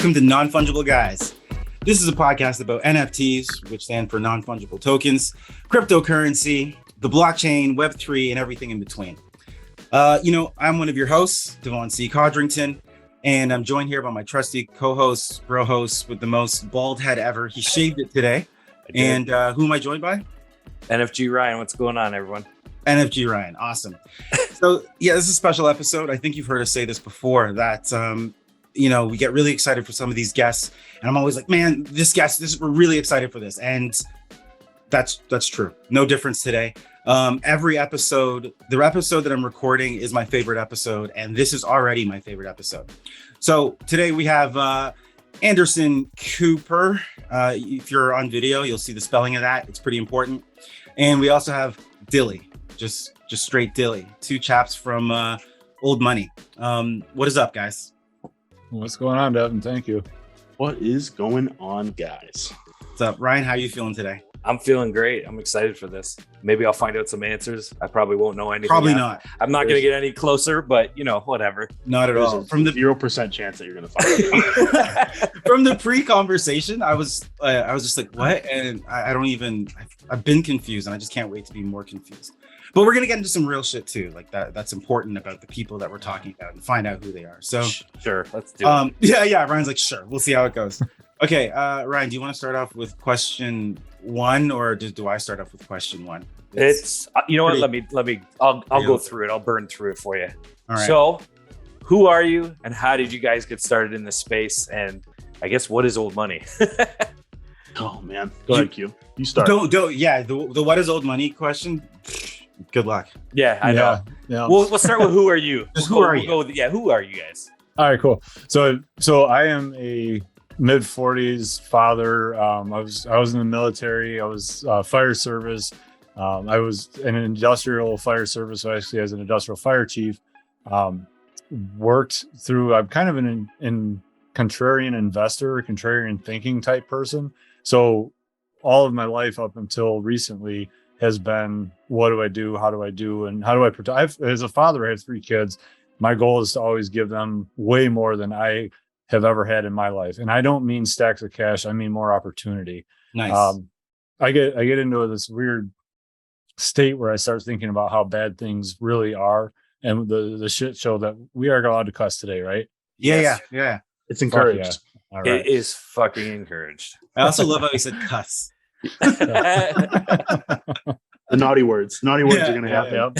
Welcome to Non-Fungible Guys. This is a podcast about NFTs, which stand for non-fungible tokens, cryptocurrency, the blockchain, Web3, and everything in between. I'm one of your hosts, Devon C. Codrington, and I'm joined here by my trusty co-host, bro host with the most bald head ever. He shaved it today. And who am I joined by? NFG Ryan. What's going on, everyone? NFG Ryan. Awesome. So, yeah, this is a special episode. I think you've heard us say this before, that we get really excited for some of these guests, and I'm always like, man, we're really excited for this. And that's true. No difference today. Every episode, the episode that I'm recording is my favorite episode, and this is already my favorite episode. So today we have Andersum KEWWper. If you're on video, you'll see the spelling of that. It's pretty important. And we also have Dilly, just straight Dilly. Two chaps from Old Money. What is up, guys? What's going on, Devin? Thank you. What is going on, guys? What's up, Ryan? How are you feeling today? I'm feeling great. I'm excited for this. Maybe I'll find out some answers. I probably won't know anything. Probably not. I'm not going to get any closer, but whatever. Not at all. From the 0% chance that you're going to find out. From the pre-conversation, I was just like, what? And I've been confused, and I just can't wait to be more confused. But we're going to get into some real shit too. Like that's important about the people that we're talking about and find out who they are. So sure, let's do it. Yeah. Ryan's like, sure. We'll see how it goes. Okay. Ryan, do you want to start off with question one, or do I start off with question one? It's what? Let me. I'll go through it. I'll burn through it for you. All right. So, who are you, and how did you guys get started in this space? And I guess what is old money? Oh man, go ahead, Q. You start. Don't. Yeah, the what is old money question. Good luck. Yeah, I know. Yeah. We'll start with who are you? Who are you? Who are you guys? All right, cool. So I am a mid-40s father. I was in the military. I was fire service. I was in an industrial fire service, so actually as an industrial fire chief. Worked through. I'm kind of an contrarian investor, contrarian thinking type person. So all of my life up until recently has been, what do I do? How do I do? And how do I protect? As a father, I have 3 kids. My goal is to always give them way more than I have ever had in my life. And I don't mean stacks of cash. I mean more opportunity. Nice. I get into this weird state where I start thinking about how bad things really are and the shit show that we are allowed to cuss today, right? Yeah. It's encouraged. Yeah. All right. It is fucking encouraged. I also love how he said cuss. The naughty words are going to happen.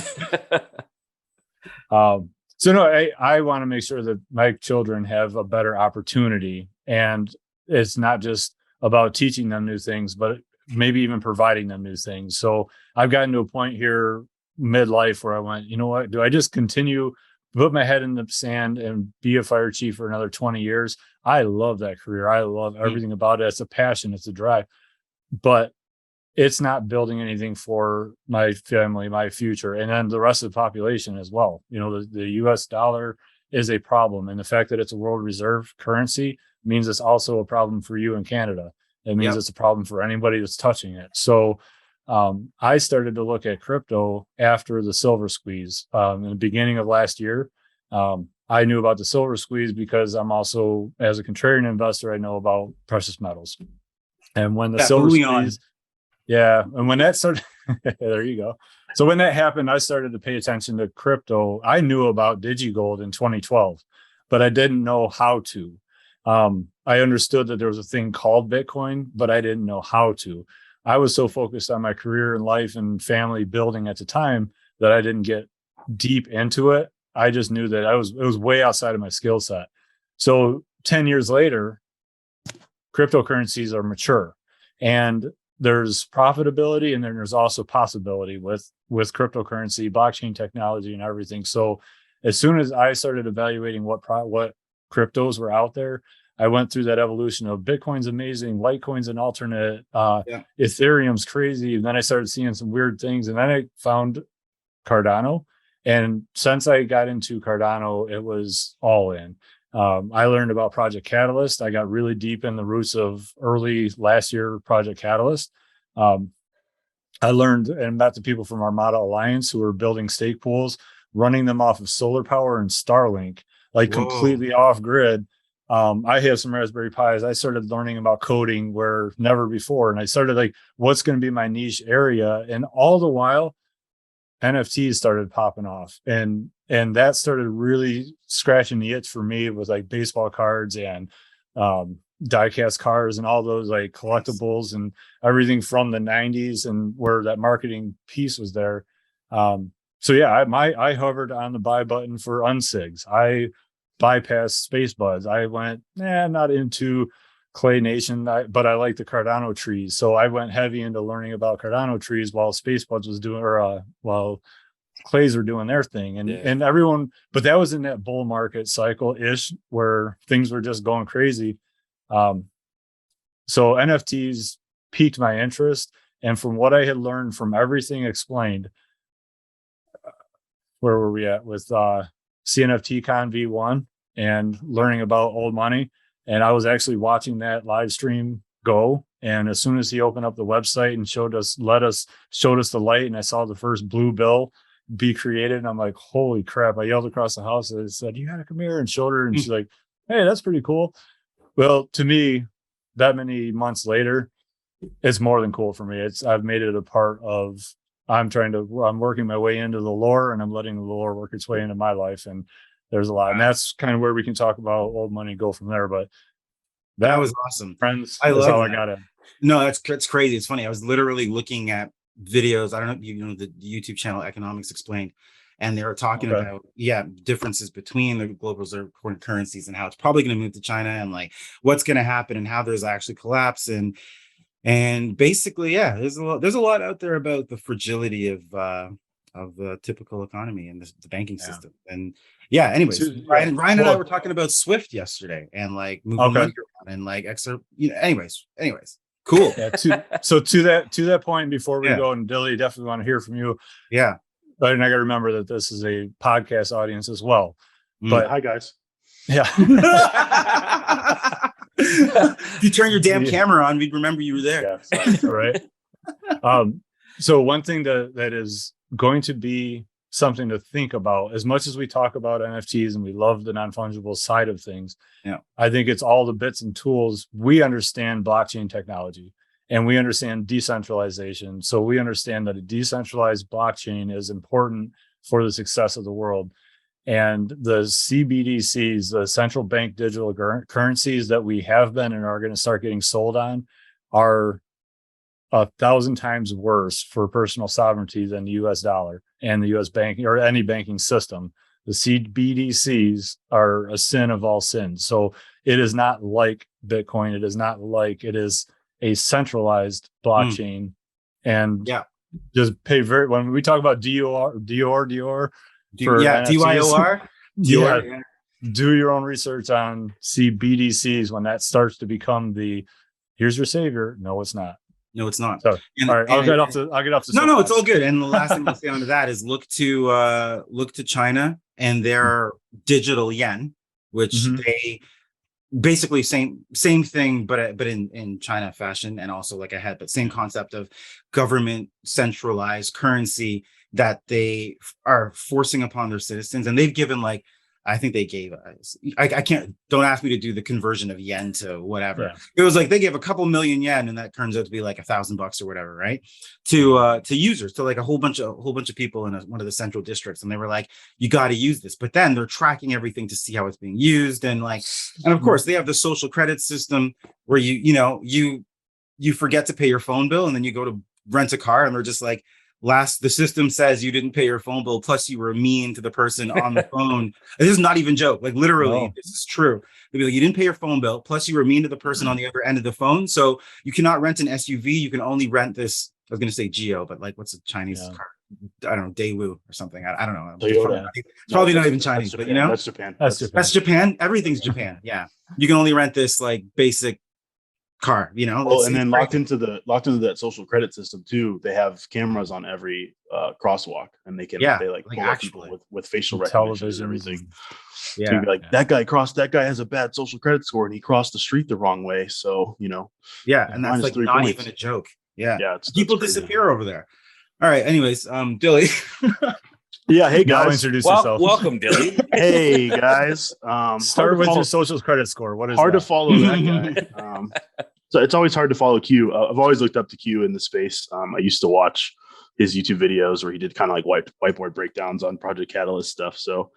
I want to make sure that my children have a better opportunity, and it's not just about teaching them new things, but maybe even providing them new things. So I've gotten to a point here midlife where I went, you know what, do I just continue, put my head in the sand and be a fire chief for another 20 years? I love that career. I love everything about it. It's a passion. It's a drive, but it's not building anything for my family, my future, and then the rest of the population as well. The US dollar is a problem. And the fact that it's a world reserve currency means it's also a problem for you in Canada. It means It's a problem for anybody that's touching it. So I started to look at crypto after the silver squeeze. In the beginning of last year, I knew about the silver squeeze because I'm also, as a contrarian investor, I know about precious metals. And when the silver squeeze, and when that started, there you go. So when that happened, I started to pay attention to crypto. I knew about DigiGold in 2012, but I didn't know how to. I understood that there was a thing called Bitcoin, but I didn't know how to. I was so focused on my career and life and family building at the time that I didn't get deep into it. I just knew that it was way outside of my skill set. So 10 years later, cryptocurrencies are mature, and there's profitability, and then there's also possibility with cryptocurrency, blockchain technology, and everything. So as soon as I started evaluating what cryptos were out there, I went through that evolution of Bitcoin's amazing, Litecoin's an alternate, Ethereum's crazy. And then I started seeing some weird things, and then I found Cardano. And since I got into Cardano, it was all in. I learned about Project Catalyst. I got really deep in the roots of early last year Project Catalyst. I learned and met the people from Armada Alliance who were building stake pools, running them off of solar power and Starlink, like completely off grid. I have some Raspberry Pis. I started learning about coding where never before. And I started like, what's going to be my niche area? And all the while, NFTs started popping off. And that started really scratching the itch for me with like baseball cards and die-cast cars and all those like collectibles and everything from the 90s and where that marketing piece was there. So yeah, I hovered on the buy button for unsigs. I bypassed Space Buds. I went, not into Clay Nation, but I like the Cardano trees. So I went heavy into learning about Cardano trees while Space Buds was doing, or while Clays were doing their thing. And everyone, but that was in that bull market cycle ish where things were just going crazy. So NFTs piqued my interest. And from what I had learned from everything explained, where were we at with CNFT Con V1 and learning about old money? And I was actually watching that live stream go. And as soon as he opened up the website and showed us the light, and I saw the first blue bill be created, and I'm like, holy crap. I yelled across the house. I said, you gotta come here, and showed her. And she's like, hey, that's pretty cool. Well, to me, that many months later, it's more than cool for me. I've made it a part of, I'm working my way into the lore, and I'm letting the lore work its way into my life. And there's a lot, and that's kind of where we can talk about old money, go from there. But that was awesome, friends. I love how that. I got it. No, that's crazy. It's funny. I was literally looking at videos. I don't know if you know the YouTube channel Economics Explained, and they were talking about differences between the global reserve currencies and how it's probably going to move to China, and like what's going to happen and how there's actually collapse and basically there's a lot out there about the fragility of the typical economy and the banking system. And anyways, Ryan and I were talking about Swift yesterday and like moving money around and like extra, anyways, cool. So to that point, before we go, and Dilly, definitely want to hear from you. Yeah. But I got to remember that this is a podcast audience as well. But hi guys. Yeah. If you turn your damn camera on, we'd remember you were there. Yeah, right. So one thing that is going to be something to think about, as much as we talk about NFTs and we love the non-fungible side of things, I think it's all the bits and tools. We understand blockchain technology and we understand decentralization. So we understand that a decentralized blockchain is important for the success of the world. And the CBDCs, the central bank digital currencies that we have been and are going to start getting sold on, are 1,000 times worse for personal sovereignty than the US dollar and the US banking or any banking system. The CBDCs are a sin of all sins. So it is not like Bitcoin. It is a centralized blockchain. And just pay when we talk about DYOR, DYOR. Do your own research on CBDCs when that starts to become here's your savior. No, it's not. No, it's not. So, all right, I'll get off the. No, it's all good. And the last thing I'll say on that is look to China and their digital yen, which they basically same thing, but in China fashion, and also like but same concept of government centralized currency that they are forcing upon their citizens, and they've given I think they gave don't ask me to do the conversion of yen to whatever. It was like they gave a couple million yen, and that turns out to be like $1,000 or whatever, right? To users, to like a whole bunch of people in one of the central districts, and they were like, you got to use this. But then they're tracking everything to see how it's being used, and of course they have the social credit system where you forget to pay your phone bill, and then you go to rent a car, and they're just like, the system says you didn't pay your phone bill, plus you were mean to the person on the phone. This is not even joke. Like literally, This is true. They'd be like, you didn't pay your phone bill, plus you were mean to the person on the other end of the phone. So you cannot rent an SUV. You can only rent this. I was going to say Geo, but what's a Chinese car? I don't know, Daewoo or something. I don't know. It's probably not even Chinese, but that's Japan. That's Japan. Everything's Japan. Yeah. You can only rent this basic car, and then locked into that social credit system too. They have cameras on every crosswalk, and they pull up people with facial recognition and everything. So you'd be like, that guy has a bad social credit score, and he crossed the street the wrong way. So and that's not even a joke. Yeah, people disappear over there. All right. Anyways, Dilly. Yeah, hey Now guys. introduce yourself. Welcome, Dilly. Hey guys. Start with your social credit score. What is hard that? to follow that guy? So it's always hard to follow Q. I've always looked up to Q in the space. I used to watch his YouTube videos where he did kind of like whiteboard breakdowns on Project Catalyst stuff. So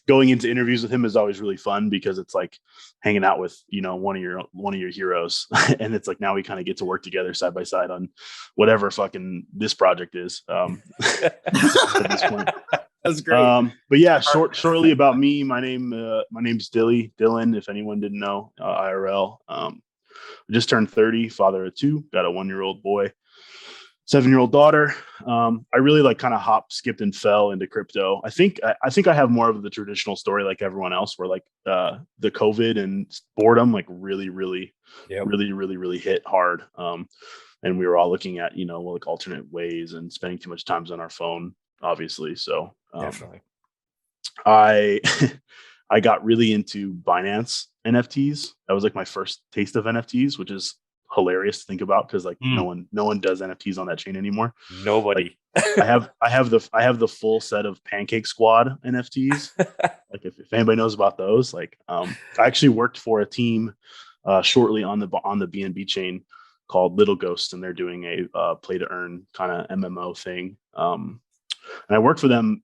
going into interviews with him is always really fun because it's like hanging out with, you know, one of your heroes. And it's like now we kind of get to work together side by side on whatever fucking this project is. At this point. That's great. But yeah, shortly about me. My name's Dylan, if anyone didn't know, IRL. I just turned 30, father of 2, got a 1-year-old boy, 7-year-old daughter. I really like kind of hopped, skipped, and fell into crypto. I think I have more of the traditional story like everyone else, where like the COVID and boredom like really hit hard. And we were all looking at, you know, like alternate ways and spending too much time on our phone, obviously. So Definitely. I got really into Binance NFTs. That was like my first taste of NFTs, which is hilarious to think about because like no one does NFTs on that chain anymore. Nobody. Like, I have the full set of Pancake Squad NFTs. Like if anybody knows about those, like I actually worked for a team shortly on the BNB chain called Little Ghost, and they're doing a play to earn kind of MMO thing. And I worked for them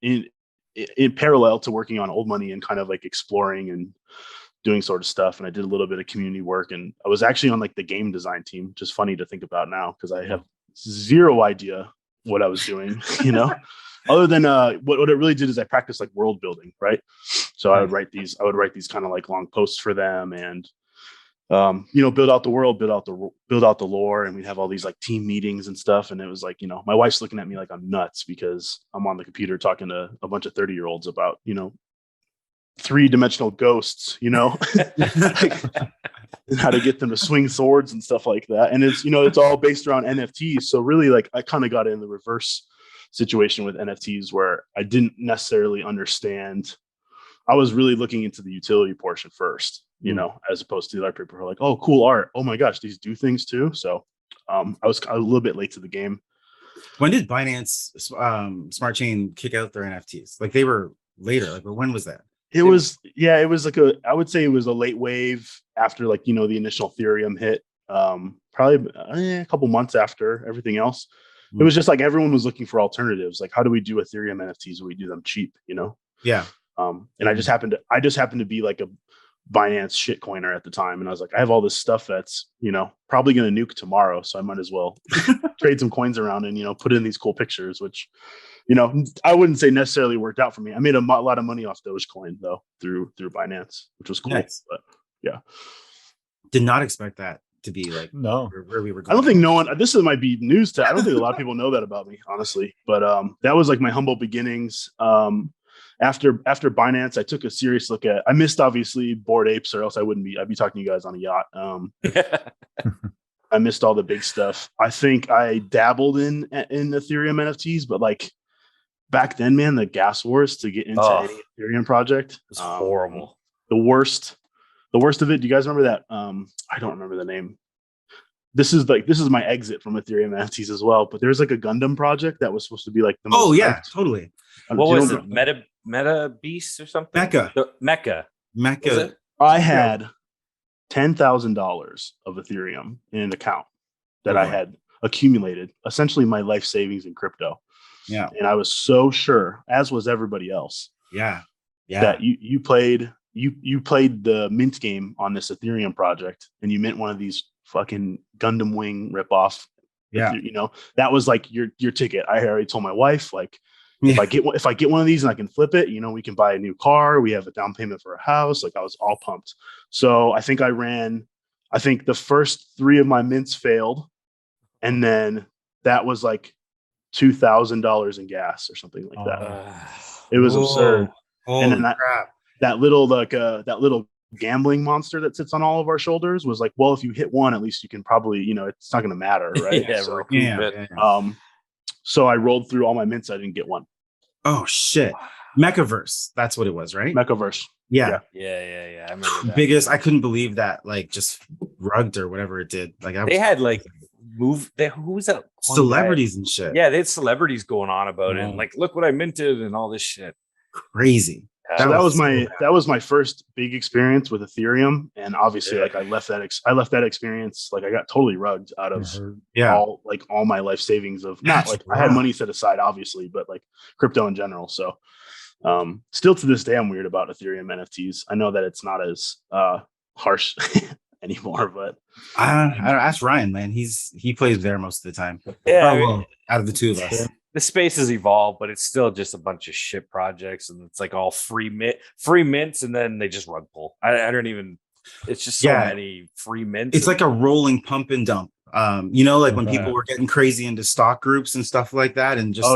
in parallel to working on old money and kind of like exploring and doing sort of stuff. And I did a little bit of community work, and I was actually on like the game design team, which is funny to think about now because I have zero idea what I was doing, you know, other than what it really did is I practiced like world building, right? So I would write these kind of like long posts for them and you know, build out the world, build out the lore, and we'd have all these like team meetings and stuff. And it was like, you know, my wife's looking at me like I'm nuts because I'm on the computer talking to a bunch of 30-year-olds about, you know, 3-dimensional ghosts, you know, and how to get them to swing swords and stuff like that. And it's, you know, it's all based around NFTs. So really, like, I kind of got in the reverse situation with NFTs where I didn't necessarily understand. I was really looking into the utility portion first, you know, as opposed to the other people who are like, oh, cool art. Oh my gosh, these do things too. So I was a little bit late to the game. When did Binance Smart Chain kick out their NFTs? Like they were later, like, but when was that? It was like I would say it was a late wave after like, you know, the initial Ethereum hit, probably a couple months after everything else. It was just like everyone was looking for alternatives. Like, how do we do Ethereum NFTs? We do them cheap, you know? Yeah. And I just happened to be like a Binance shitcoiner at the time. And I was like, I have all this stuff that's, you know, probably going to nuke tomorrow. So I might as well trade some coins around and, you know, put in these cool pictures, which, you know, I wouldn't say necessarily worked out for me. I made a lot of money off Dogecoin though, through Binance, which was cool. Nice. But yeah. Did not expect that to be like where we were going. I don't think this might be news to, I don't think a lot of people know that about me, honestly, but that was like my humble beginnings. After Binance, I took a serious look at. I missed obviously Bored Apes, or else I'd be talking to you guys on a yacht. I missed all the big stuff. I think I dabbled in Ethereum NFTs, but like back then, man, the gas wars to get into any Ethereum project was horrible. The worst of it. Do you guys remember that? I don't remember the name. This is my exit from Ethereum NFTs as well. But there's like a Gundam project that was supposed to be like the most hyped. Totally. What was it? Meta Beast or something? Mecha. I had $10,000 of Ethereum in an account that I had accumulated, essentially my life savings in crypto. Yeah. And I was so sure, as was everybody else. Yeah. That you played the mint game on this Ethereum project and you mint one of these fucking Gundam Wing ripoff. Yeah. You know, that was like your ticket. I already told my wife, like, if I get one of these and I can flip it, you know, we can buy a new car. We have a down payment for a house. Like I was all pumped. So I think the first 3 of my mints failed. And then that was like $2,000 in gas or something like that. It was absurd. And then that little gambling monster that sits on all of our shoulders was like, well, if you hit one, at least you can probably, you know, it's not going to matter. Right. So I rolled through all my mints. I didn't get one. Oh shit. Mechaverse. That's what it was, right? Mechaverse. Yeah. I remember that. Biggest. I couldn't believe that, like, just rugged or whatever it did. Like they had like who was that? Celebrities and shit. Yeah, they had celebrities going on about it. And like, look what I minted and all this shit. Crazy. So that was my first big experience with Ethereum, and obviously, like I left that experience, like I got totally rugged out of all my life savings of not like I had money set aside, obviously, but like crypto in general. So, still to this day, I'm weird about Ethereum NFTs. I know that it's not as harsh anymore, but I don't ask Ryan, man. He plays there most of the time. Yeah, out of the two of us. The space has evolved, but it's still just a bunch of shit projects, and it's like all free mints, and then they just rug pull. I don't even. It's just so many free mints. It's like a rolling pump and dump. Like when people were getting crazy into stock groups and stuff like that, and just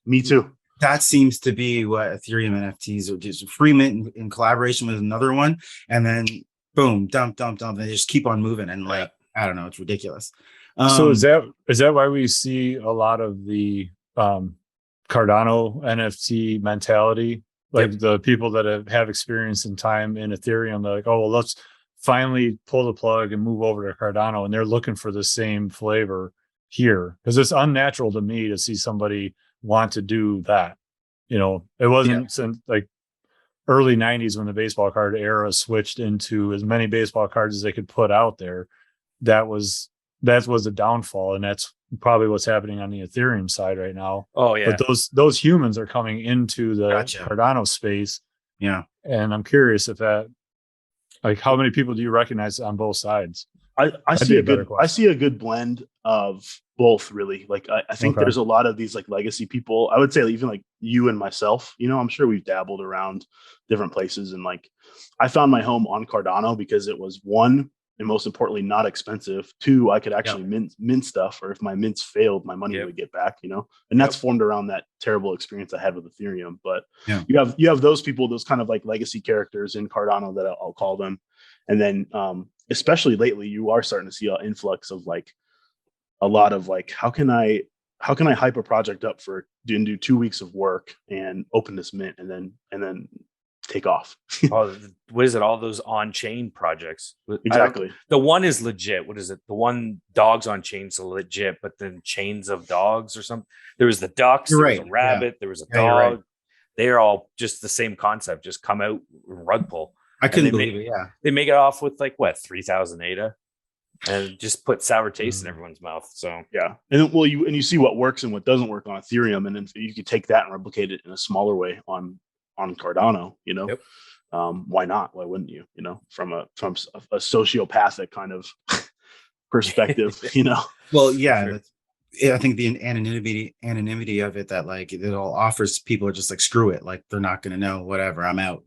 me too. That seems to be what Ethereum NFTs are, just free mint in collaboration with another one, and then boom, dump. They just keep on moving, and like I don't know, it's ridiculous. So is that why we see a lot of the Cardano NFT mentality, like the people that have experience and time in Ethereum, they're like, oh, well, let's finally pull the plug and move over to Cardano. And they're looking for the same flavor here, because it's unnatural to me to see somebody want to do that. It wasn't since like early 90s when the baseball card era switched into as many baseball cards as they could put out there. That was the downfall, and that's probably what's happening on the Ethereum side right now. Oh yeah, but those humans are coming into the Cardano space. Yeah, and I'm curious if that, like, how many people do you recognize on both sides? I see a good blend of both, really. Like I think there's a lot of these like legacy people. I would say even like you and myself. I'm sure we've dabbled around different places, and like I found my home on Cardano because it was one, and most importantly, not expensive. Two, I could actually mint stuff, or if my mints failed, my money would get back, and that's formed around that terrible experience I had with Ethereum. But you have those people, those kind of like legacy characters in Cardano that I'll call them. And then, especially lately, you are starting to see an influx of like a lot of like, how can I hype a project up and do 2 weeks of work and open this mint and then take off. What is it? All those on-chain projects. Exactly. The one is legit. What is it? The one dogs on chains are legit, but then chains of dogs or something. There was the ducks, there was a rabbit, there was a dog. Right. They are all just the same concept. Just come out rug pull. I couldn't believe it. Yeah. They make it off with like 3,000 ADA and just put sour taste in everyone's mouth. So yeah. And you see what works and what doesn't work on Ethereum. And then you could take that and replicate it in a smaller way on Cardano, why not? Why wouldn't you? From a sociopathic kind of perspective, Well, yeah, sure. I think the anonymity of it, that like it all offers people are just like, screw it, like they're not going to know, whatever, I'm out.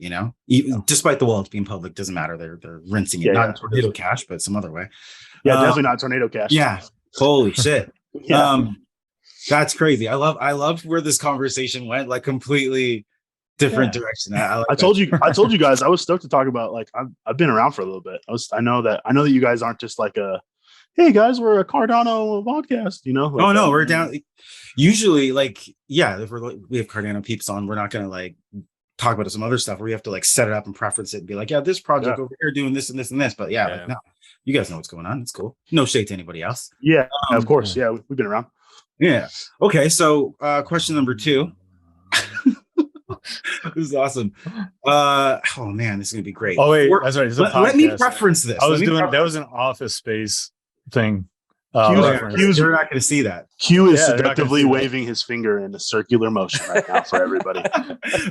Despite the wallets being public, doesn't matter. They're rinsing it, not in Tornado Cash, but some other way. Yeah, definitely not Tornado Cash. Yeah, holy shit. That's crazy. I love where this conversation went, like completely different direction. I told you guys I was stoked to talk about, like, I've been around for a little bit. I know that you guys aren't just like hey guys, we're a Cardano podcast, like, oh no, we're down. Usually, like, yeah, if we have Cardano peeps on, we're not gonna like talk about some other stuff where we have to like set it up and preference it and be like, yeah, this project over here doing this and this and this. But like, no, you guys know what's going on. It's cool. No shade to anybody else. Yeah, of course. Yeah, we've been around. Yeah. Okay. So question number 2. This is awesome. Oh man, this is gonna be great. Oh wait, that's right. Let me preference this. That was an Office Space thing. You're not going to see that. Q is seductively waving his finger in a circular motion right now for everybody.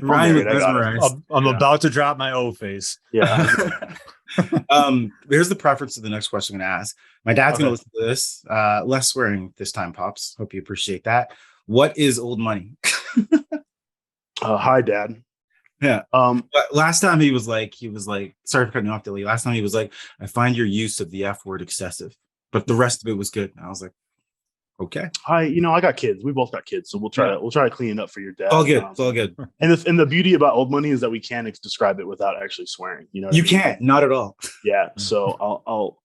Ryan, I'm about to drop my O face. Yeah. Here's the preference to the next question I'm going to ask. My dad's going to listen to this. Less swearing this time, Pops. Hope you appreciate that. What is old money? Hi, Dad. Yeah. But last time he was like, sorry for cutting you off, Dilly. Last time he was like, I find your use of the F word excessive, but the rest of it was good. And I was like, okay. I got kids. We both got kids, so we'll try to clean it up for your dad. All good. It's all good. And the beauty about old money is that we can describe it without actually swearing. You can't, not at all. Yeah. So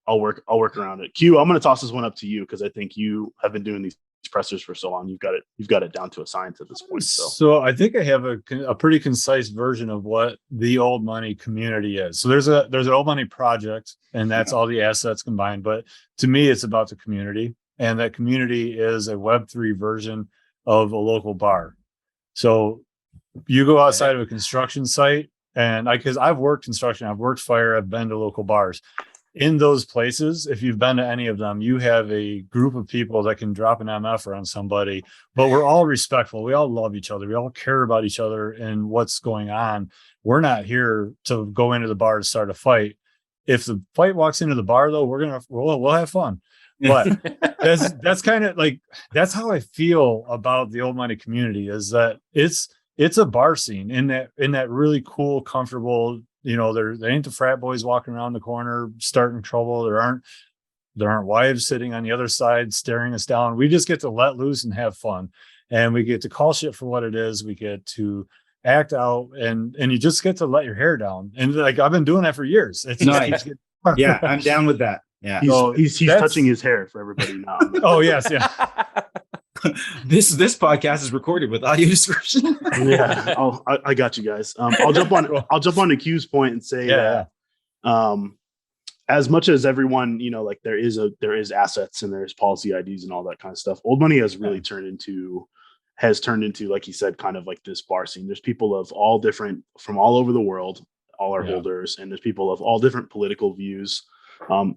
I'll work around it. Q, I'm going to toss this one up to you because I think you have been doing these pressers for so long. You've got it down to a science at this point. So I think I have a pretty concise version of what the old money community is. So there's an old money project, and that's all the assets combined. But to me, it's about the community. and that community is a Web3 version of a local bar. So you go outside of a construction site, and because I've worked construction, I've worked fire, I've been to local bars. In those places, if you've been to any of them, you have a group of people that can drop an MFer on somebody, but we're all respectful. We all love each other. We all care about each other and what's going on. We're not here to go into the bar to start a fight. If the fight walks into the bar, though, we'll have fun. But that's kind of like, that's how I feel about the Old Money community, is that it's a bar scene in that really cool, comfortable, there ain't the frat boys walking around the corner starting trouble. There aren't wives sitting on the other side staring us down. We just get to let loose and have fun, and we get to call shit for what it is. We get to act out, and you just get to let your hair down. And like, I've been doing that for years. It's nice. Yeah, I'm down with that. Yeah, he's touching his hair for everybody now. Oh yes, yeah. This podcast is recorded with audio description. Yeah, I got you guys. I'll jump on to Q's point and say that as much as everyone, like there is assets and there's policy IDs and all that kind of stuff, Old Money has really turned into, like he said, kind of like this bar scene. There's people of all different, from all over the world, all our holders, and there's people of all different political views.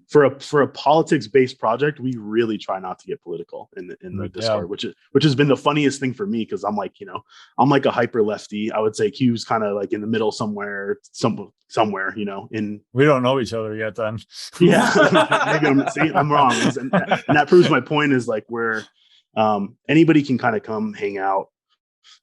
For a politics based project, we really try not to get political in the Discord, which has been the funniest thing for me, because I'm like, I'm like a hyper lefty. I would say Q's kind of like in the middle somewhere, in. We don't know each other yet then. Yeah. Maybe I'm wrong. And that proves my point, is like, where anybody can kind of come hang out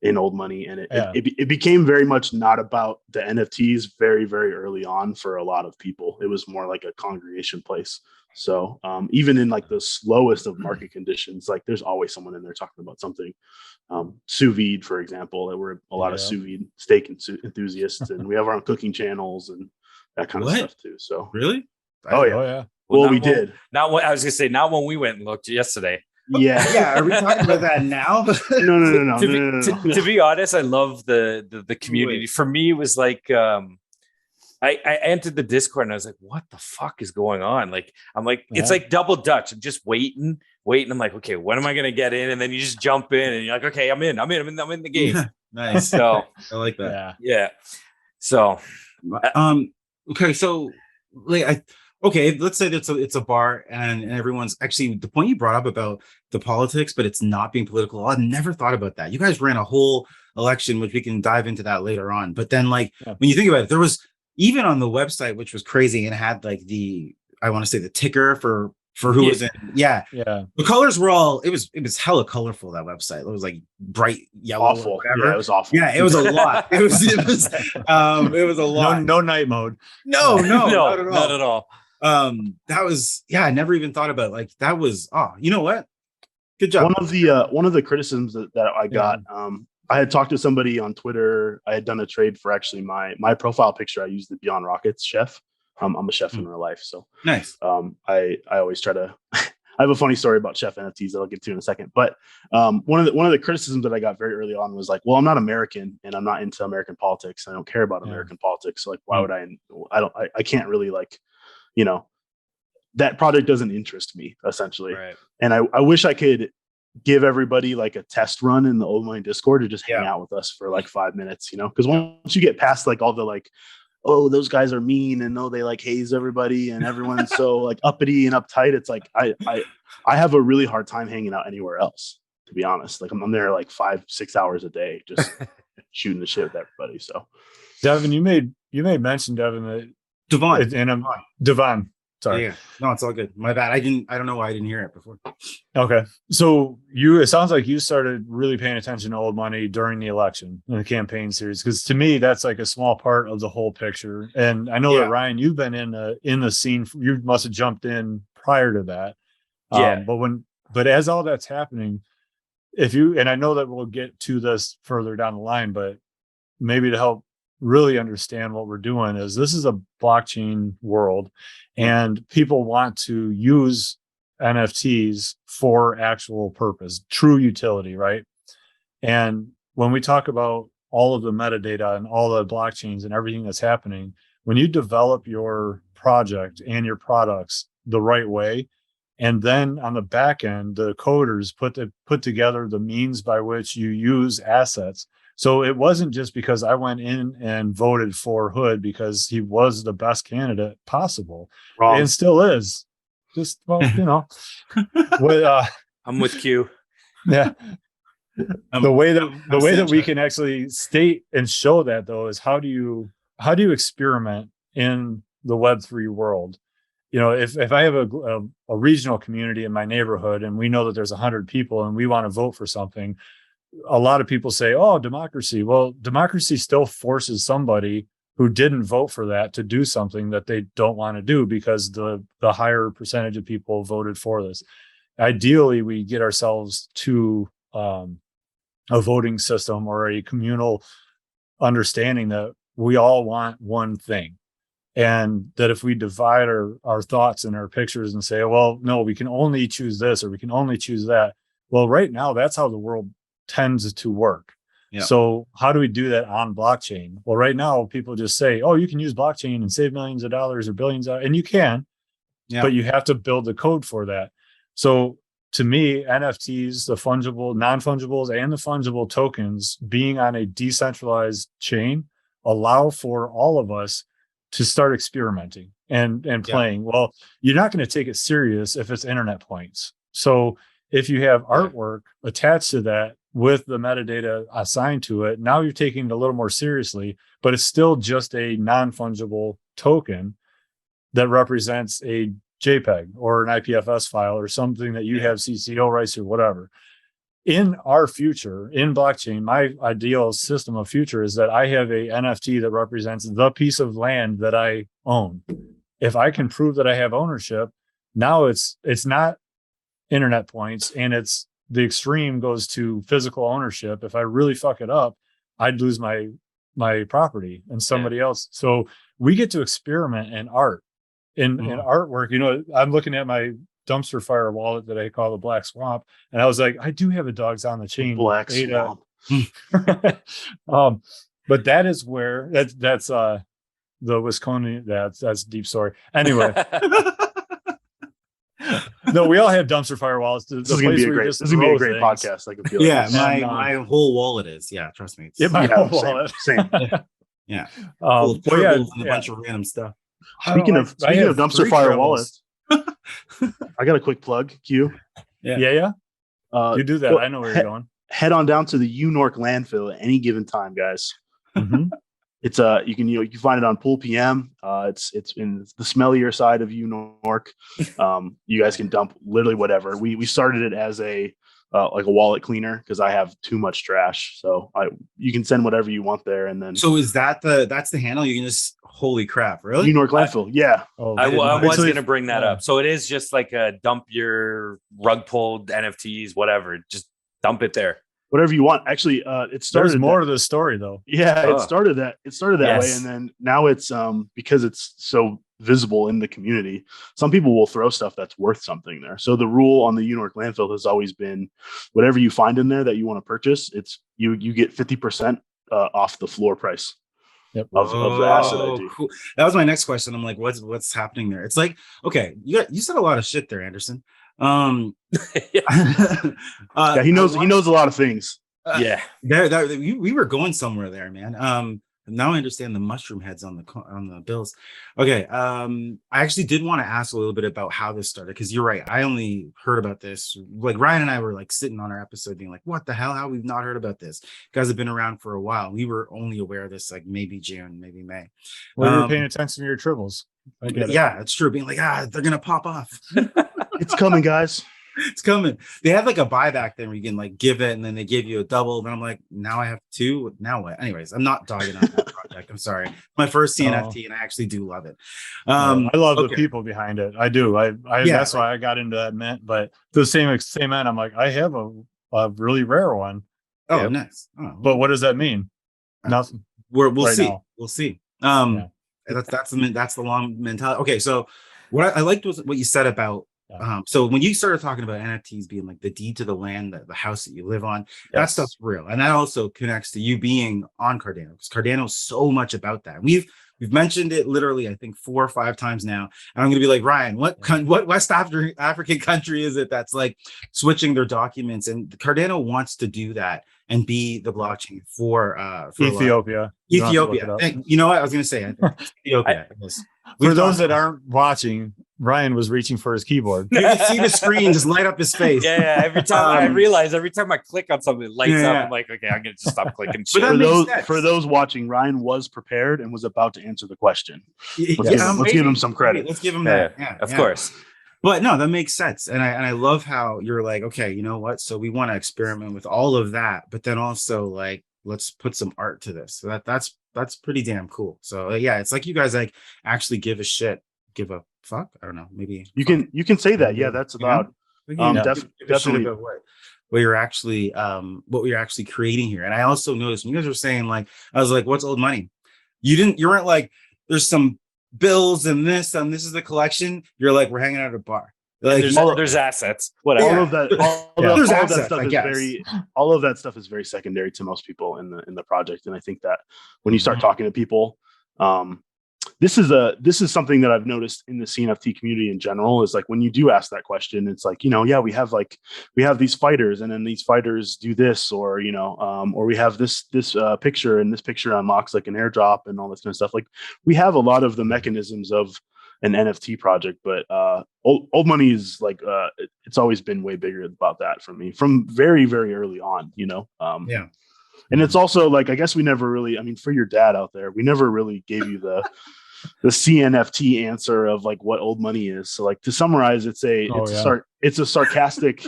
in Old Money, and it became very much not about the NFTs very, very early on for a lot of people. It was more like a congregation place. So even in like the slowest of market conditions, like there's always someone in there talking about something. Sous vide, for example, that we're a lot of sous vide steak enthusiasts, and we have our own cooking channels and that kind of stuff too. So really? Oh yeah. Well, we did. Not what I was gonna say. Not when we went and looked yesterday. Yeah. Are we talking about that now? No. To be honest, I love the community. For me, it was like I entered the Discord and I was like, what the fuck is going on? Like, I'm like, it's like double Dutch. I'm just waiting. I'm like, okay, when am I gonna get in? And then you just jump in and you're like, okay, I'm in the game. Nice. So I like that. Yeah. So okay, so like let's say it's a bar and everyone's actually, the point you brought up about the politics, but it's not being political. I never thought about that. You guys ran a whole election, which we can dive into that later on. But then when you think about it, there was even on the website, which was crazy, and it had like the ticker for who was in. Yeah. The colors were all, it was hella colorful, that website. It was like bright yellow. Awful. Yeah, it was awful. Yeah, it was a lot. It was a lot. No night mode. No, not at all. Not at all. That was, I never even thought about it. Like, that was, you know what? Good job. One of the criticisms that I got, I had talked to somebody on Twitter. I had done a trade for actually my profile picture. I used the Beyond Rockets chef. I'm a chef in real life. So nice. I always try to, I have a funny story about chef NFTs that I'll get to in a second. But one of the criticisms that I got very early on was like, well, I'm not American and I'm not into American politics. I don't care about American politics. So like, why would I can't really like, that project doesn't interest me, essentially. Right. And I wish I could give everybody like a test run in the Old Money Discord to just hang out with us for like 5 minutes, because once you get past like all the like, oh, those guys are mean and they like haze everybody and everyone's so like uppity and uptight, it's like I have a really hard time hanging out anywhere else, to be honest. Like I'm there like 5-6 hours a day just shooting the shit with everybody. So Devin, you made mention, Devin, that Devon. And Devon. Sorry. Yeah. No, it's all good. My bad. I don't know why I didn't hear it before. Okay. So it sounds like you started really paying attention to Old Money during the election in the campaign series. Because to me, that's like a small part of the whole picture. And I know that Ryan, you've been in the scene. You must have jumped in prior to that. Yeah. But as all that's happening, and I know that we'll get to this further down the line, but maybe to help really understand what we're doing, is this is a blockchain world and people want to use NFTs for actual purpose, true utility, right? And when we talk about all of the metadata and all the blockchains and everything that's happening, when you develop your project and your products the right way, And then on the back end, the coders put together the means by which you use assets. So it wasn't just because I went in and voted for Hood because he was the best candidate possible. Wrong. And still is. Just, well, you know. I'm with Q. Yeah. The way that we can actually state and show that, though, is how do you experiment in the Web3 world? You know, if I have a regional community in my neighborhood and we know that there's 100 people and we want to vote for something, a lot of people say, oh, democracy. Well, democracy still forces somebody who didn't vote for that to do something that they don't want to do because the higher percentage of people voted for this. Ideally, we get ourselves to a voting system or a communal understanding that we all want one thing. And that if we divide our thoughts and our pictures and say, well, no, we can only choose this or we can only choose that. Well, right now, that's how the world tends to work. Yeah. So how do we do that on blockchain? Well, right now, people just say, oh, you can use blockchain and save millions of dollars or billions of, and you can, but you have to build the code for that. So to me, NFTs, the fungible, non-fungibles, and the fungible tokens being on a decentralized chain allow for all of us to start experimenting and playing. Well, you're not going to take it serious if it's internet points. So if you have artwork attached to that with the metadata assigned to it, now you're taking it a little more seriously, but it's still just a non-fungible token that represents a JPEG or an IPFS file or something that you have CCO rights or whatever. In our future, in blockchain, my ideal system of future is that I have a NFT that represents the piece of land that I own. If I can prove that I have ownership, now it's not internet points, and it's the extreme goes to physical ownership. If I really fuck it up, I'd lose my property and somebody else. So we get to experiment in art, in artwork. You know, I'm looking at my dumpster fire wallet that I call the Black Swamp, and I was like, I do have a Dogs on the Chain Black Swamp. But that is where that's the Wisconsin. That's deep story. Anyway. No, we all have dumpster fire wallets. This is going to be a great podcast. I can feel my whole wallet is. Yeah, trust me. My whole wallet. Same. Yeah. And a bunch of random stuff. Speaking of dumpster fire wallets, I got a quick plug. Q. Yeah. You do that. I know where you're going. Head on down to the UNork landfill at any given time, guys. Mm-hmm. It's you can find it on Pool PM. It's in the smellier side of UNork. You guys can dump literally whatever. We started it as a like a wallet cleaner because I have too much trash. So you can send whatever you want there, and then. So is that's the handle? You can just holy crap, really? UNork landfill, yeah. I was going to bring that up. So it is just like a dump your rug pulled NFTs, whatever. Just dump it there. Whatever you want. Actually, it started. There's more to the story, though. Yeah, it started that way, and then now it's because it's so visible in the community. Some people will throw stuff that's worth something there. So the rule on the UNork landfill has always been, whatever you find in there that you want to purchase, it's you get 50% off the floor price. Yep. Of the asset ID. Cool. That was my next question. I'm like, what's happening there? It's like, okay, you said a lot of shit there, Anderson. He knows a lot of things. We were going somewhere there, man. Now I understand the mushroom heads on the bills. Okay. I actually did want to ask a little bit about how this started, because you're right. I only heard about this. Like Ryan and I were like sitting on our episode being like, what the hell? How we've not heard about this? You guys have been around for a while. We were only aware of this like maybe June, maybe May. Well, you were paying attention to your tribbles. Yeah, it's true. Being like, they're gonna pop off. It's coming, guys. It's coming. They had like a buyback thing where you can like give it and then they give you a double. Then I'm like, now I have two. Now what? Anyways, I'm not dogging on that project. I'm sorry. My first CNFT, and I actually do love it. I love the people behind it. I do. That's why I got into that mint. But the same end, I'm like, I have a really rare one. Oh, nice. Oh, but what does that mean? Nothing. We'll see. Now. We'll see. That's the long mentality. Okay, so what I liked was what you said about. So when you started talking about NFTs being like the deed to the land, the house that you live on, that stuff's real. And that also connects to you being on Cardano, because Cardano's so much about that. We've We've mentioned it literally, I think 4 or 5 times now. And I'm going to be like, Ryan, what West African country is it that's like switching their documents? And Cardano wants to do that and be the blockchain for Ethiopia. Ethiopia. You know what I was going to say? I think Ethiopia. For those that aren't watching, Ryan was reaching for his keyboard. You can see the screen just light up his face. Yeah. Every time I realize, every time I click on something, it lights up. I'm like, okay, I'm gonna just stop clicking. For those watching, Ryan was prepared and was about to answer the question. Let's give him some credit. Let's give him that. Yeah, of course. But no, that makes sense. And I love how you're like, okay, you know what? So we want to experiment with all of that, but then also like, let's put some art to this. So that's pretty damn cool. So yeah, it's like you guys like actually give a fuck. I don't know. Maybe you can say that. Yeah, that's about definitely what you're actually creating here. And I also noticed when you guys were saying like, I was like, what's old money? You weren't like, there's some bills and this is the collection. You're like, we're hanging out at a bar. Like there's assets. Whatever. All of that stuff is very secondary to most people in the project. And I think that when you start talking to people, this is something that I've noticed in the CNFT community in general is like when you do ask that question, it's like, we have these fighters and then these fighters do this, or, or we have this picture and this picture unlocks like an airdrop and all this kind of stuff. Like we have a lot of the mechanisms of an NFT project, but old money is like, it's always been way bigger about that for me from very, very early on, And it's also like, I guess we never really, for your dad out there, we never really gave you the CNFT answer of like what old money is. So like to summarize, it's a sarcastic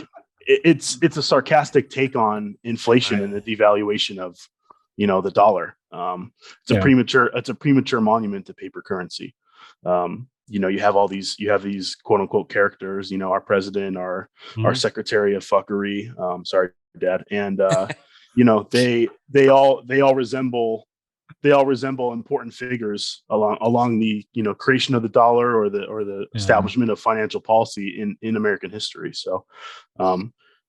take on inflation and the devaluation of, the dollar. It's a premature monument to paper currency. You have these quote unquote characters, our president, our secretary of fuckery. Sorry, Dad. And, they all resemble important figures along the creation of the dollar or the establishment of financial policy in American history. So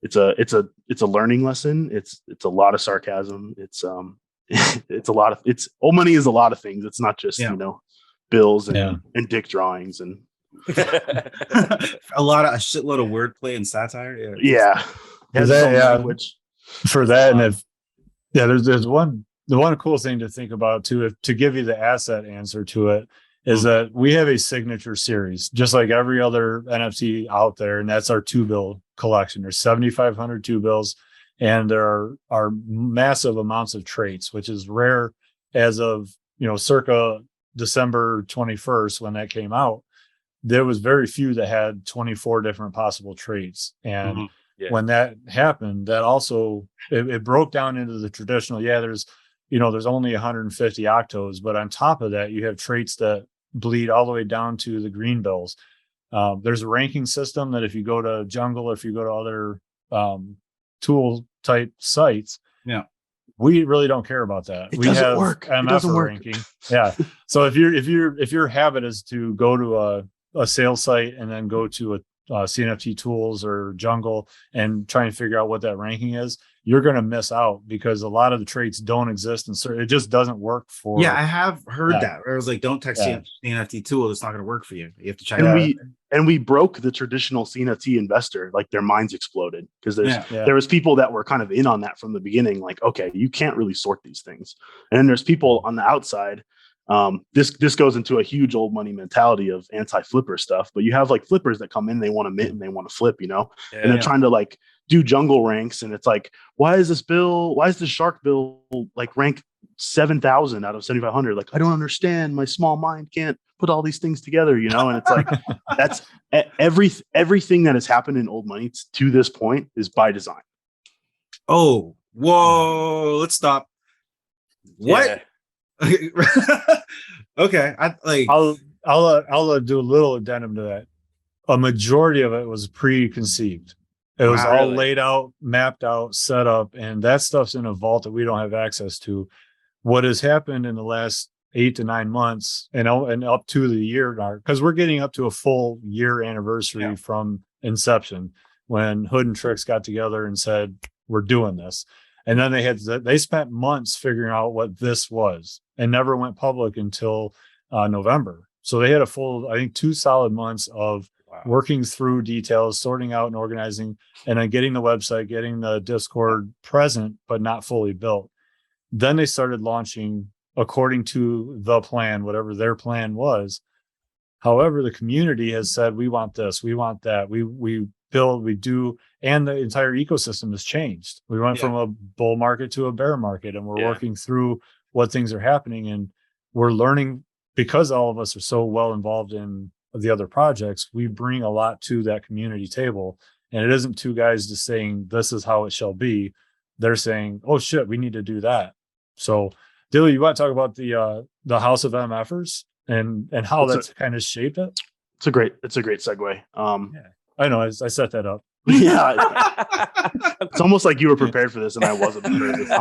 it's a learning lesson. It's a lot of sarcasm. It's old money is a lot of things. It's not just bills and dick drawings and a shitload of wordplay and satire. For that, and there's one cool thing to think about too, to give you the asset answer to it, is that we have a signature series, just like every other NFT out there, and that's our 2-bill collection. There's 7,500 2-bills, and there are massive amounts of traits, which is rare as of circa December 21st when that came out. There was very few that had 24 different possible traits, and when that happened, that also it broke down into the traditional. There's only 150 octos, but on top of that, you have traits that bleed all the way down to the green bills. There's a ranking system that if you go to Jungle, if you go to other tool type sites, we really don't care about that. We have Mfer ranking. So if your habit is to go to a sales site and then go to a CNFT tools or Jungle and try and figure out what that ranking is, you're going to miss out because a lot of the traits don't exist and it just doesn't work for. I have heard that. Where I was like, don't text CNFT tool. It's not going to work for you. You have to check it out. And we broke the traditional CNFT investor, like their minds exploded because there was people that were kind of in on that from the beginning. Like, okay, you can't really sort these things. And then there's people on the outside. This goes into a huge old money mentality of anti-flipper stuff, but you have like flippers that come in, they want to mint and they want to flip, and they're trying to like do jungle ranks. And it's like, why is the shark bill like rank 7,000 out of 7,500? Like, I don't understand. My small mind can't put all these things together, and it's like, that's everything that has happened in old money to this point is by design. Oh, whoa. Let's stop. What? Yeah. Okay, I'll do a little addendum to that. A majority of it was preconceived. It was all laid out, mapped out, set up, and that stuff's in a vault that we don't have access to. What has happened in the last 8 to 9 months and up to the year mark, because we're getting up to a full year anniversary from inception when Hood and Tricks got together and said, we're doing this. And then they spent months figuring out what this was and never went public until November. So they had a full, I think, 2 solid months of working through details, sorting out and organizing, and then getting the website, getting the Discord present, but not fully built. Then they started launching according to the plan, whatever their plan was. However, the community has said, we want this, we want that, we build, we do, and the entire ecosystem has changed. We went from a bull market to a bear market, and we're working through what things are happening, and we're learning, because all of us are so well involved in the other projects. We bring a lot to that community table, and it isn't 2 guys just saying this is how it shall be. They're saying, oh shit, we need to do that. So Dilly, you want to talk about the House of Mfers and how that's kind of shaped it? It's a great segue. I know, I set that up. Yeah, it's almost like you were prepared for this and I wasn't prepared for this.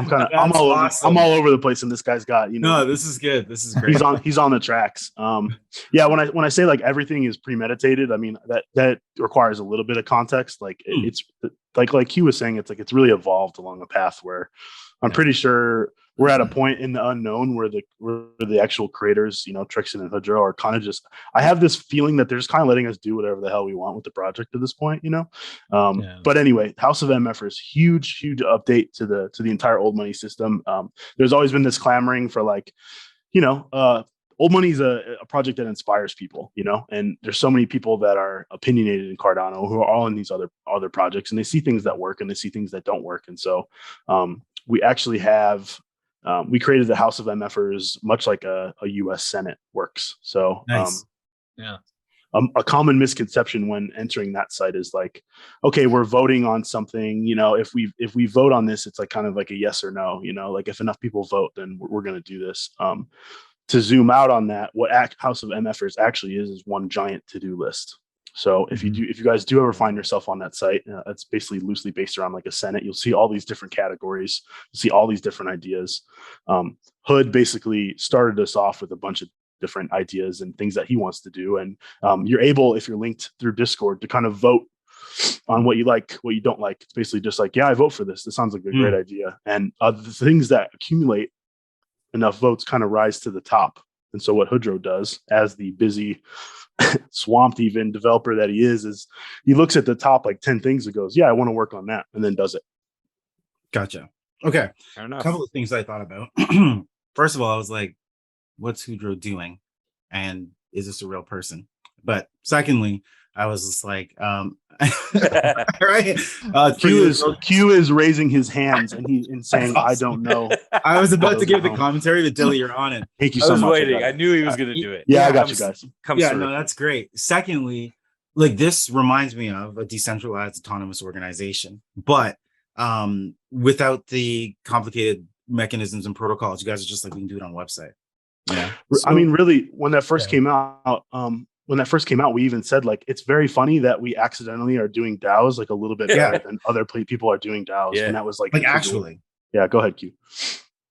I'm all over the place, and this guy's got, No, this is good. This is great. He's on the tracks. Yeah, when I say like everything is premeditated, I mean that requires a little bit of context. Like it's like Q was saying, it's like it's really evolved along a path where I'm pretty sure we're at a point in the unknown where the actual creators, Trixon and Hoodro, are kind of just, I have this feeling that they're just kind of letting us do whatever the hell we want with the project at this point, But anyway, House of Mfers, huge update to the entire old money system. There's always been this clamoring for like, old money is a project that inspires people, and there's so many people that are opinionated in Cardano who are all in these other projects, and they see things that work and they see things that don't work. And so we actually have, we created the House of Mfers much like a U.S. Senate works. So nice. A common misconception when entering that site is like, okay, we're voting on something, if we vote on this, it's like kind of like a yes or no, like if enough people vote, then we're going to do this. To zoom out on that, what House of Mfers actually is one giant to-do list. So if you guys do ever find yourself on that site, it's basically loosely based around like a Senate. You'll see all these different categories, you'll see all these different ideas. Hood basically started us off with a bunch of different ideas and things that he wants to do. And you're able, if you're linked through Discord, to kind of vote on what you like, what you don't like. It's basically just like, yeah, I vote for this. This sounds like a great idea. And the things that accumulate enough votes kind of rise to the top. And so what Hoodro does, as the busy, swamped even developer that he is he looks at the top like 10 things and goes, yeah, I want to work on that, and then does it. Gotcha. Okay. Fair enough. A couple of things I thought about. First of all, I was like, what's Hoodro doing? And is this a real person? But secondly, I was just like, right. Q is raising his hands and saying, awesome. I don't know. I was about to give the commentary, but Dilly, you're on it. Thank you so much. I was waiting. I knew he was going to do it. Yeah, I got you guys. No, that's great. Secondly, like this reminds me of a decentralized autonomous organization, but without the complicated mechanisms and protocols. You guys are just like, we can do it on a website. Yeah. I mean, really, when that first came out, we even said like, it's very funny that we accidentally are doing DAOs like a little bit better than other people are doing DAOs. Yeah. And that was like actually. Yeah, go ahead, Q.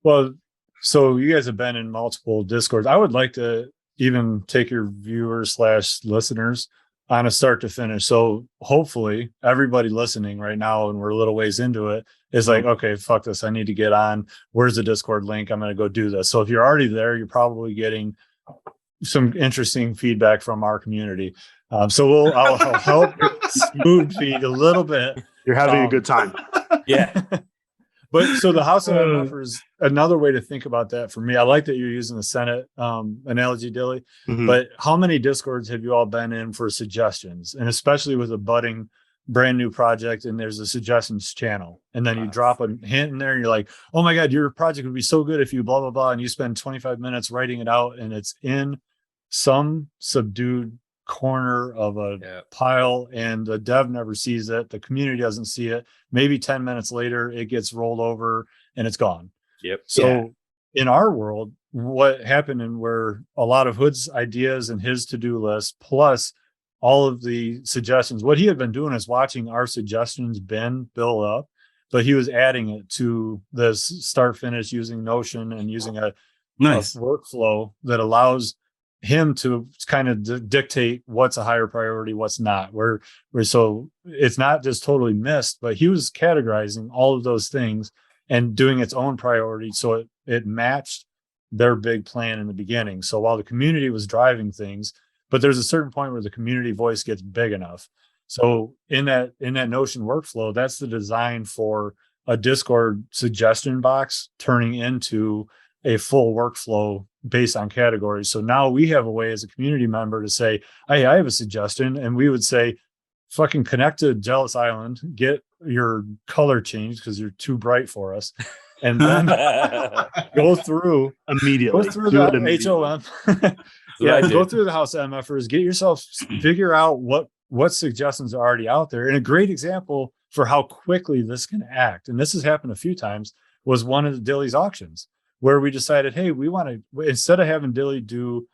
Well, so you guys have been in multiple Discords. I would like to even take your viewers / listeners on a start to finish. So hopefully everybody listening right now, and we're a little ways into it, is like, okay, fuck this. I need to get on. Where's the Discord link? I'm going to go do this. So if you're already there, you're probably getting some interesting feedback from our community. So I'll help smooth feed a little bit. You're having a good time. Yeah. But so the House of Mfers, another way to think about that for me, I like that you're using the Senate analogy, Dilly, but how many Discords have you all been in for suggestions? And especially with a budding brand new project, and there's a suggestions channel, and then you drop a hint in there and you're like, oh my God, your project would be so good if you blah, blah, blah. And you spend 25 minutes writing it out, and it's in some subdued corner of a pile, and the dev never sees it. The community doesn't see it. Maybe 10 minutes later, it gets rolled over and it's gone. Yep. So in our world, what happened, and where a lot of Hood's ideas and his to-do list, plus all of the suggestions, what he had been doing is watching our suggestions bin build up, but he was adding it to this start finish using Notion and using a workflow that allows him to kind of dictate what's a higher priority, what's not. Where so it's not just totally missed, but he was categorizing all of those things and doing its own priority, so it matched their big plan in the beginning. So while the community was driving things, but there's a certain point where the community voice gets big enough. So in that Notion workflow, that's the design for a Discord suggestion box turning into a full workflow based on categories. So now we have a way as a community member to say, hey, I have a suggestion. And we would say, fucking connect to Jealous Island, get your color changed because you're too bright for us. And then go through immediately. Go through the HOM. Yeah, go through the House of MFers, get yourself, figure out what suggestions are already out there. And a great example for how quickly this can act, and this has happened a few times, was one of the Dilly's auctions, where we decided, hey, we want to, instead of having Dilly do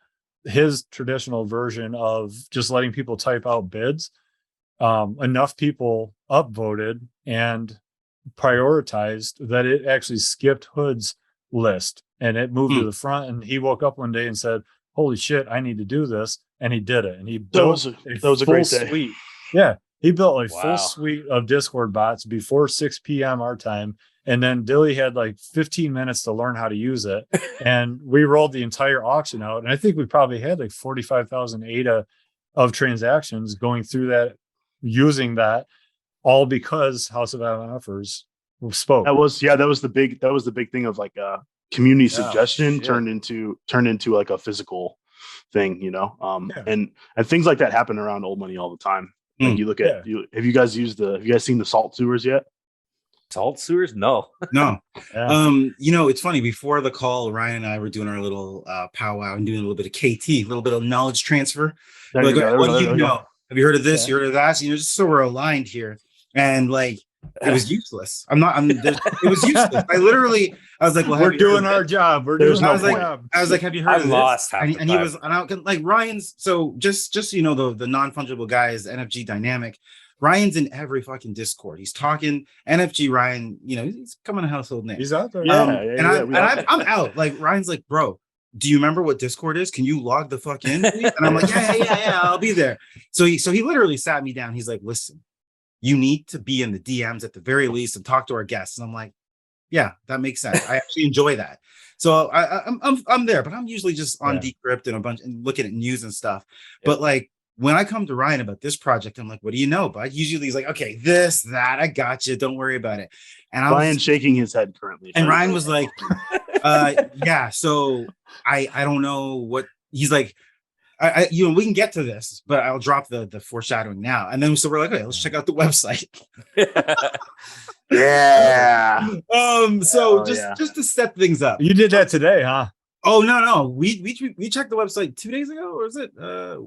his traditional version of just letting people type out bids, enough people upvoted and prioritized that it actually skipped Hood's list and it moved to the front. And he woke up one day and said, holy shit, I need to do this. And he did it. And he built that was a great day. Suite. Yeah. He built a full suite of Discord bots before 6 p.m. our time. And then Dilly had like 15 minutes to learn how to use it. And we rolled the entire auction out. And I think we probably had like 45,000 ADA of transactions going through that, using that, all because House of MFers spoke. That was the big thing of like community suggestion turned into like a physical thing, you know. And things like that happen around old money all the time. Like you look at have you guys seen the salt sewers yet? Salt sewers? No. You know, it's funny, before the call, Ryan and I were doing our little powwow and doing a little bit of KT, a little bit of knowledge transfer. Like, what do you know? Have you heard of this? You heard of that? You know, just so we're aligned here. And like, it was useless. It was useless. I was like, well, we're doing our job. We're doing our job. I was like, have you heard of this? Lost half and he was, and I like Ryan's. So just you know, the non-fungible guys, NFG dynamic. Ryan's in every fucking Discord. He's talking NFG. Ryan, you know, he's becoming a household name. He's out there. I'm out. Like Ryan's like, bro, do you remember what Discord is? Can you log the fuck in, please? And I'm like, yeah, I'll be there. So he literally sat me down. He's like, listen, you need to be in the DMs at the very least and talk to our guests. And I'm like, yeah, that makes sense. I actually enjoy that. So I'm there, but I'm usually just on Decrypt and a bunch and looking at news and stuff. Yeah. But like when I come to Ryan about this project, I'm like, what do you know? But usually he's like, okay, this, that, I got you. Don't worry about it. And Ryan's shaking his head currently. And Ryan was like, yeah, so I don't know what he's like. I you know, we can get to this, but I'll drop the foreshadowing now. And then so we're like, okay, let's check out the website. Yeah. So just to set things up. You did that today, huh? Oh no. We checked the website 2 days ago, or was it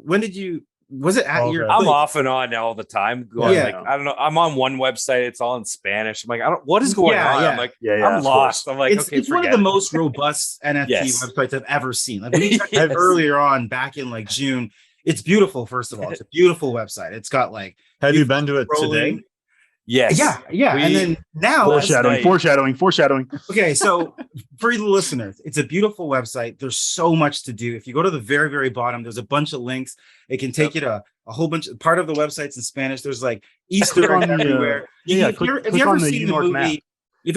when did you was it at your I'm off and on all the time going, like I don't know, I'm on one website, it's all in Spanish. I'm like, what is going on? I'm like, I'm lost. I'm like, it's one of the most robust NFT websites I've ever seen. Like we checked it earlier on back in like June. It's beautiful. First of all, it's a beautiful website. It's got like, have you been to it today? Yes. Yeah. And then now foreshadowing. Okay, so for the listeners, it's a beautiful website. There's so much to do. If you go to the very, very bottom, there's a bunch of links. It can take you to a whole bunch of part of the website's in Spanish. There's like Easter eggs everywhere. If you've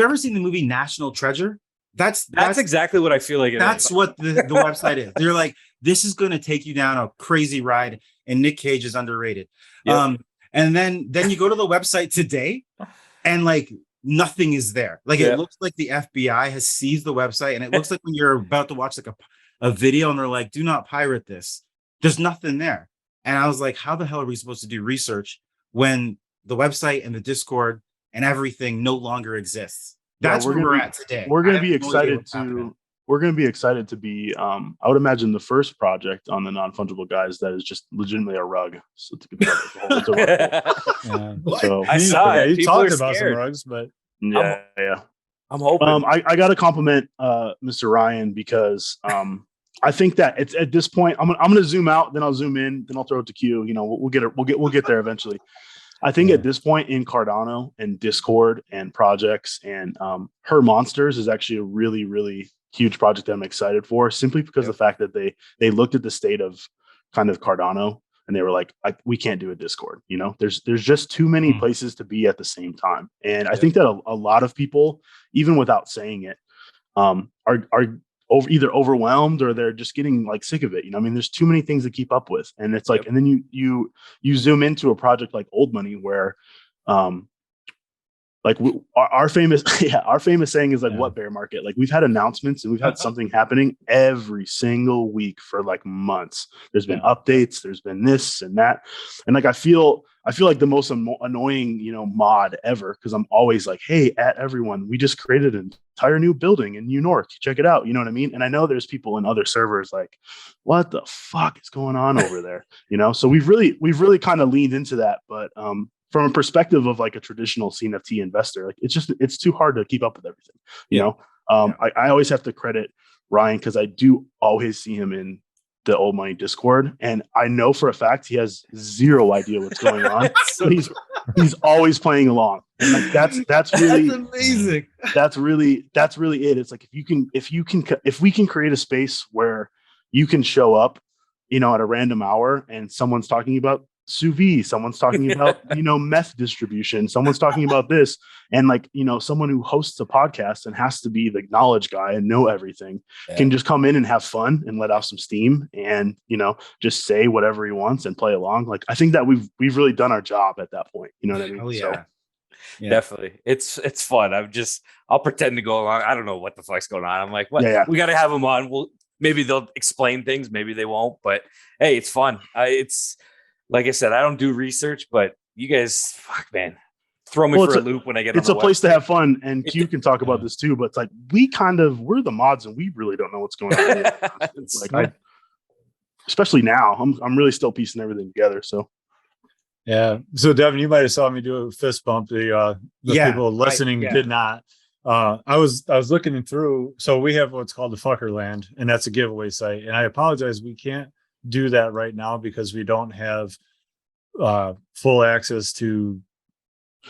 ever seen the movie National Treasure, that's exactly what I feel like. That's what the website is. You're like, this is going to take you down a crazy ride, and Nick Cage is underrated. Yep. And then you go to the website today and like nothing is there. Like it looks like the FBI has seized the website, and it looks like when you're about to watch like a video and they're like, do not pirate this. There's nothing there. And I was like, how the hell are we supposed to do research when the website and the Discord and everything no longer exists? That's where we're at today. We're going to be excited to be, I would imagine, the first project on the non-fungible guys that is just legitimately a rug. So it's a rug. So I saw it. You talked about some rugs, but yeah. I'm hoping. I got to compliment Mr. Ryan because I think that it's at this point. I'm going to zoom out, then I'll zoom in, then I'll throw it to Q. You know, we'll get there eventually. I think at this point in Cardano and Discord and projects and Her Monsters is actually a really, really huge project that I'm excited for, simply because of the fact that they looked at the state of kind of Cardano and they were like, we can't do a Discord. You know, there's just too many places to be at the same time. And I think that a lot of people, even without saying it, are either overwhelmed or they're just getting like sick of it. I mean, there's too many things to keep up with. And it's like, and then you zoom into a project like Old Money where, like our famous saying is like, what bear market? Like we've had announcements and we've had something happening every single week for like months. There's been updates, there's been this and that. And like, I feel like the most annoying, mod ever. Cause I'm always like, hey, at everyone, we just created an entire new building in New York. Check it out. You know what I mean? And I know there's people in other servers like, what the fuck is going on over there? So we've really kind of leaned into that. But, from a perspective of like a traditional CNFT investor, like it's too hard to keep up with everything. I always have to credit Ryan because I do always see him in the Old Money Discord, and I know for a fact he has zero idea what's going on. So he's always playing along. And like that's really that's amazing. That's really it. It's like if we can create a space where you can show up, at a random hour and someone's talking about sous vide, someone's talking about meth distribution, someone's talking about this, and like someone who hosts a podcast and has to be the knowledge guy and know everything can just come in and have fun and let off some steam and just say whatever he wants and play along. Like I think that we've really done our job at that point. You know what I mean? Oh yeah. So, definitely, it's fun. I'll pretend to go along. I don't know what the fuck's going on. I'm like, what? We got to have them on. Maybe they'll explain things, maybe they won't, but hey, it's fun. It's like I said, I don't do research, but you guys, fuck, man, throw me for a loop when I get on the website. It's a place to have fun, and Q can talk about this too, but it's like we're the mods and we really don't know what's going on. Especially now, I'm really still piecing everything together, so. Yeah. So Devin, you might have saw me do a fist bump. The people listening did not. I was looking through. So we have what's called the Fuckerland, and that's a giveaway site. And I apologize, we can't do that right now because we don't have full access to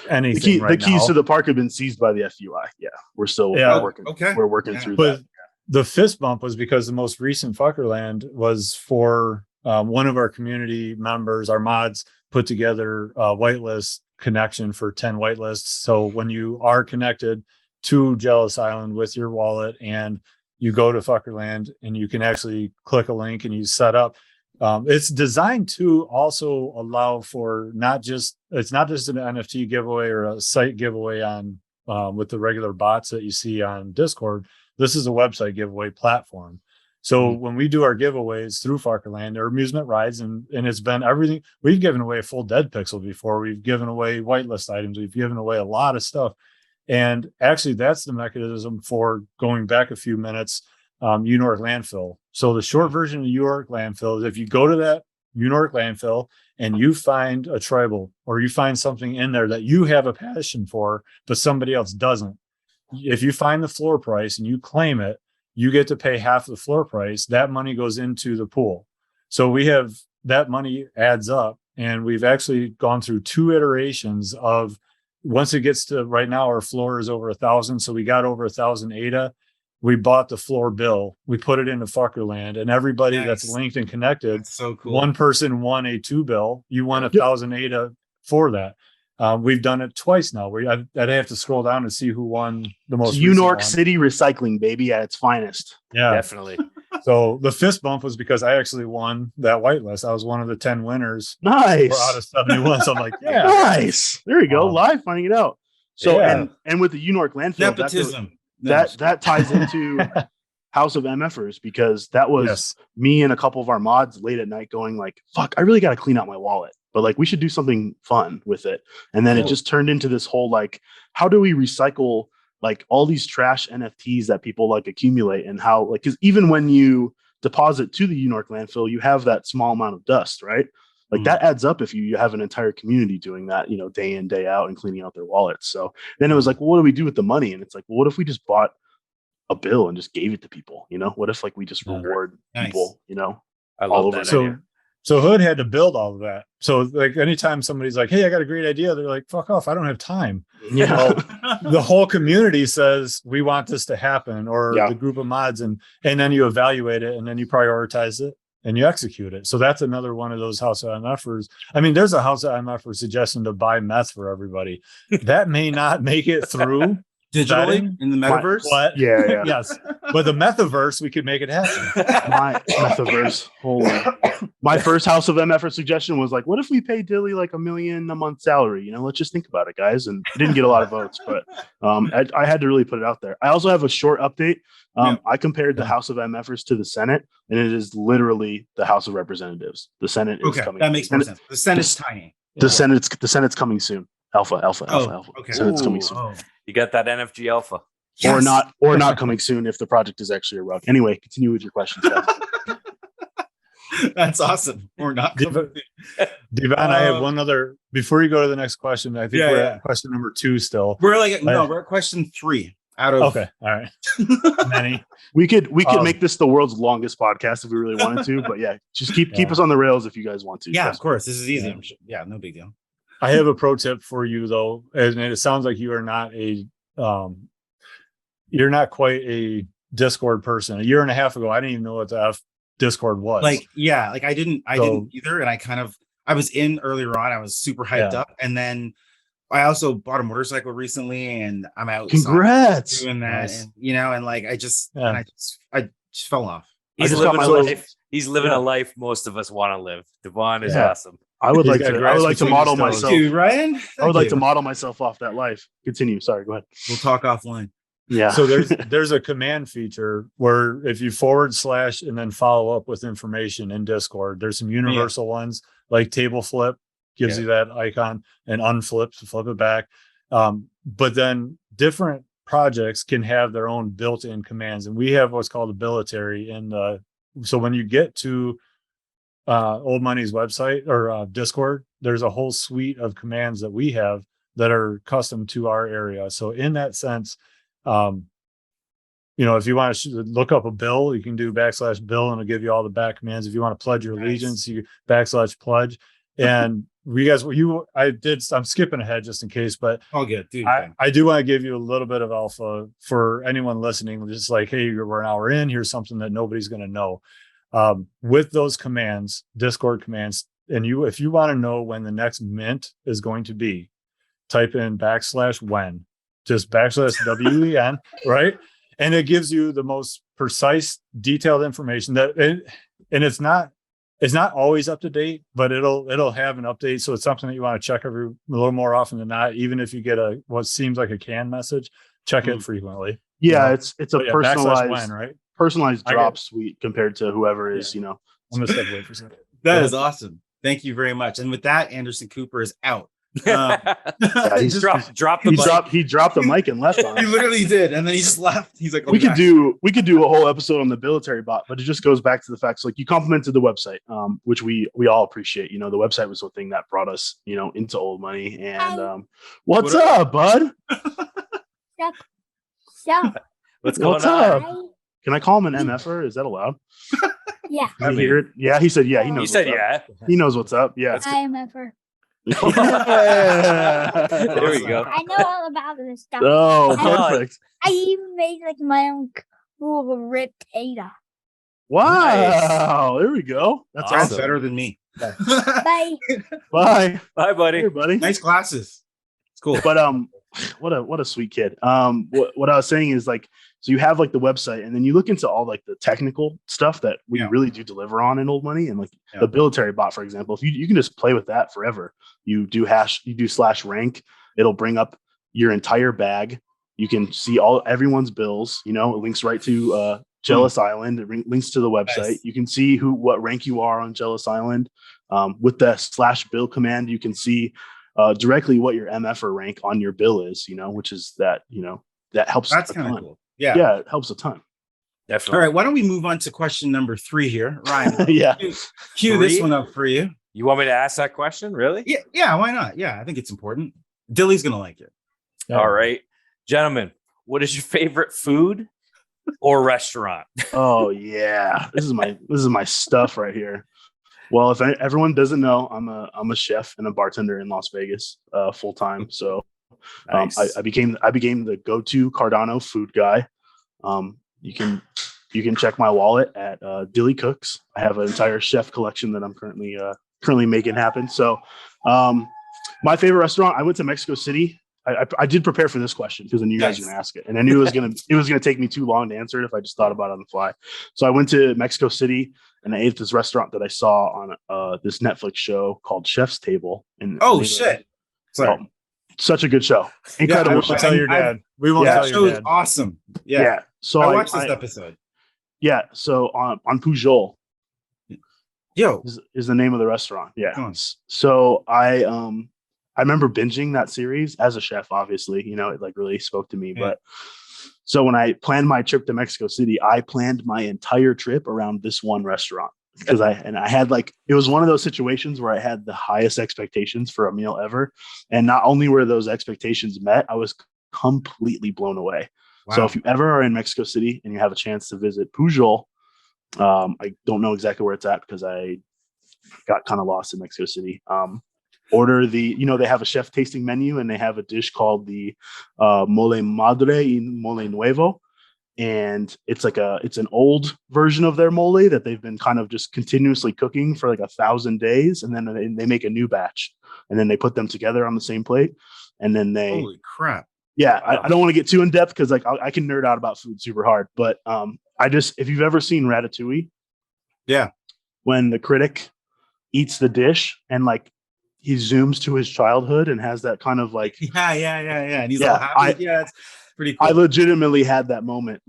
anything. The keys to the park have been seized by the FUI. Yeah, we're still working. Okay, we're working through that. The fist bump was because the most recent Fuckerland was for one of our community members, our mods, put together a whitelist connection for 10 whitelists. So when you are connected to Jealous Island with your wallet and you go to Fuckerland and you can actually click a link and you set up. It's designed to also allow for it's not just an NFT giveaway or a site giveaway on with the regular bots that you see on Discord. This is a website giveaway platform. So when we do our giveaways through Fuckerland, they're amusement rides, and it's been everything. We've given away a full dead pixel before. We've given away whitelist items. We've given away a lot of stuff. And actually, that's the mechanism for going back a few minutes, UNORC landfill. So the short version of UNORC landfill is if you go to that UNORC landfill and you find a tribal or you find something in there that you have a passion for, but somebody else doesn't. If you find the floor price and you claim it, you get to pay half the floor price. That money goes into the pool. So we have that money adds up, and we've actually gone through 2 iterations of once it gets to right now, our floor is over 1,000. So we got over 1,000 ADA. We bought the floor bill. We put it into Fuckerland, and everybody that's linked and connected. That's so cool. One person won a 2 bill. You won 1,000 ADA for that. We've done it twice now. I'd have to scroll down and see who won the most. UNORC City Recycling, baby, at its finest. Yeah, definitely. So the fist bump was because I actually won that whitelist. I was one of the 10 winners. Nice. Out of 71. So I'm like, yeah, nice. There you go. Live finding it out. So and with the UNORC landfill, nepotism. That ties into House of Mfers, because that was me and a couple of our mods late at night going like, fuck, I really got to clean out my wallet. But like, we should do something fun with it. And then it just turned into this whole, like, how do we recycle like all these trash NFTs that people like accumulate, and how, like, because even when you deposit to the UNORC landfill, you have that small amount of dust, right? Like that adds up if you have an entire community doing that, day in, day out and cleaning out their wallets. So then it was like, well, what do we do with the money? And it's like, well, what if we just bought a bill and just gave it to people? What if like we just reward people, I love that idea. So Hood had to build all of that. So like anytime somebody's like, hey, I got a great idea, they're like, fuck off, I don't have time. The whole community says we want this to happen, or the group of mods, and then you evaluate it and then you prioritize it and you execute it. So that's another one of those House of MFers. I mean, there's a House of MFers suggestion to buy meth for everybody. That may not make it through, digitally in the metaverse. Yeah. Yes, but the metaverse, we could make it happen. My metaverse. Holy. My first House of MFer suggestion was like, what if we pay Dilly like $1 million a month salary? Let's just think about it, guys. And it didn't get a lot of votes, but I had to really put it out there. I also have a short update. I compared the House of MFers to the Senate, and it is literally the House of Representatives. The Senate is coming. That makes more sense. The Senate's tiny. The Senate's coming soon. Alpha. Okay. Senate's coming soon. You got that NFG alpha. Yes. Or not coming soon if the project is actually a rug. Anyway, continue with your questions, guys. That's awesome. Or not. Devon, I have one other before you go to the next question. I think we're at question number 2 still. We're at question 3 out of okay. All right. Many. We could make this the world's longest podcast if we really wanted to, but just keep us on the rails if you guys want to. Yeah, of course. This is easy. I'm sure. Yeah, no big deal. I have a pro tip for you though, and it sounds like you are not you're not quite a Discord person. A year and a half ago, I didn't even know what the F Discord was. I didn't either. And I was in earlier on. I was super hyped up. And then I also bought a motorcycle recently and I'm out. Congrats. Doing that. Nice. And I just fell off. He's living a life most of us want to live. Devon is awesome. I would like to model myself. Dude, Ryan? I would like to model myself off that life. Continue. Sorry, go ahead. We'll talk offline. Yeah. So there's a command feature where if you / and then follow up with information in Discord, there's some universal ones like table flip gives you that icon, and unflip to flip it back. But then different projects can have their own built-in commands, and we have what's called a bilitary. So when you get to Old Money's website or Discord, there's a whole suite of commands that we have that are custom to our area. So in that sense, if you want to look up a bill, you can do / bill and it'll give you all the back commands. If you want to pledge your allegiance, you / pledge. And I'm skipping ahead just in case, but all good, dude. I do want to give you a little bit of alpha for anyone listening. Just like, hey, we're an hour in, here's something that nobody's going to know. With those commands, Discord commands, and if you want to know when the next mint is going to be, type in /when, just /WEN, right? And it gives you the most precise, detailed information and it's not always up to date, but it'll have an update. So it's something that you want to check a little more often than not. Even if you get what seems like a canned message, check it frequently. Yeah, it's a personalized when, right? Personalized drop suite compared to whoever is, I'm gonna step away for a second. That is awesome. Thank you very much. And with that, Andersum KEWWper is out. He dropped the mic and left on it. He literally did, and then he just left. He's like, we could do a whole episode on the military bot, but it just goes back to the facts. Like, you complimented the website, which we all appreciate. The website was the thing that brought us into Old Money. And what's up, bud? What's going on? Up? Can I call him an MFer? Is that allowed? Yeah. I hear it. Yeah, he said yeah. He knows. He said yeah. He knows what's up. Yeah. I am Mfer. There we go. I know all about this stuff. Oh, perfect. I even made my own cool rip data. Wow. Nice. There we go. That's awesome. Better than me. Bye. Bye. Bye, buddy. Hey, buddy. Nice glasses. It's cool. But what a sweet kid. What I was saying is so you have the website, and then you look into all the technical stuff that we really do deliver on in Old Money, and the military bot, for example. If you can just play with that forever. You do /rank. It'll bring up your entire bag. You can see everyone's bills. It links right to Jealous Island. It links to the website. Nice. You can see what rank you are on Jealous Island. With the /bill command, you can see directly what your MFer rank on your bill is. Which is that that helps. That's kind of cool. Yeah, it helps a ton. Definitely. All right, why don't we move on to question number 3 here, Ryan? Yeah, cue this one up for you. You want me to ask that question? Really? Yeah. Why not? Yeah, I think it's important. Dilly's gonna like it. All right, gentlemen. What is your favorite food or restaurant? Oh yeah, this is my stuff right here. Well, if everyone doesn't know, I'm a chef and a bartender in Las Vegas, full time. So nice. I became the go-to Cardano food guy. You can check my wallet at Dilly Cooks. I have an entire chef collection that I'm currently making happen. So my favorite restaurant, I went to Mexico City I did prepare for this question because I knew you guys were going to ask it, and I knew it was gonna take me too long to answer it if I just thought about it on the fly. So I went to Mexico City and I ate at this restaurant that I saw on this Netflix show called Chef's Table. And shit! Sorry. Such a good show. Incredible. Yeah, tell your dad. We won't tell your dad. Awesome. Yeah. So I watched this episode. Yeah. So on Pujol. Yo is the name of the restaurant. Yeah. So I remember binging that series as a chef, obviously, it like really spoke to me. But so when I planned my trip to Mexico City, I planned my entire trip around this one restaurant because I had it was one of those situations where I had the highest expectations for a meal ever. And not only were those expectations met, I was completely blown away. Wow. So if you ever are in Mexico City and you have a chance to visit Pujol, I don't know exactly where it's at because I got kind of lost in Mexico City. Order they have a chef tasting menu and they have a dish called the mole madre y mole nuevo. And it's it's an old version of their mole that they've been kind of just continuously cooking for 1,000 days. And then they make a new batch and then they put them together on the same plate. And then holy crap. Yeah. I don't want to get too in depth because I can nerd out about food super hard, but if you've ever seen Ratatouille, when the critic eats the dish and he zooms to his childhood and has that kind of and he's all happy. It's pretty cool. I legitimately had that moment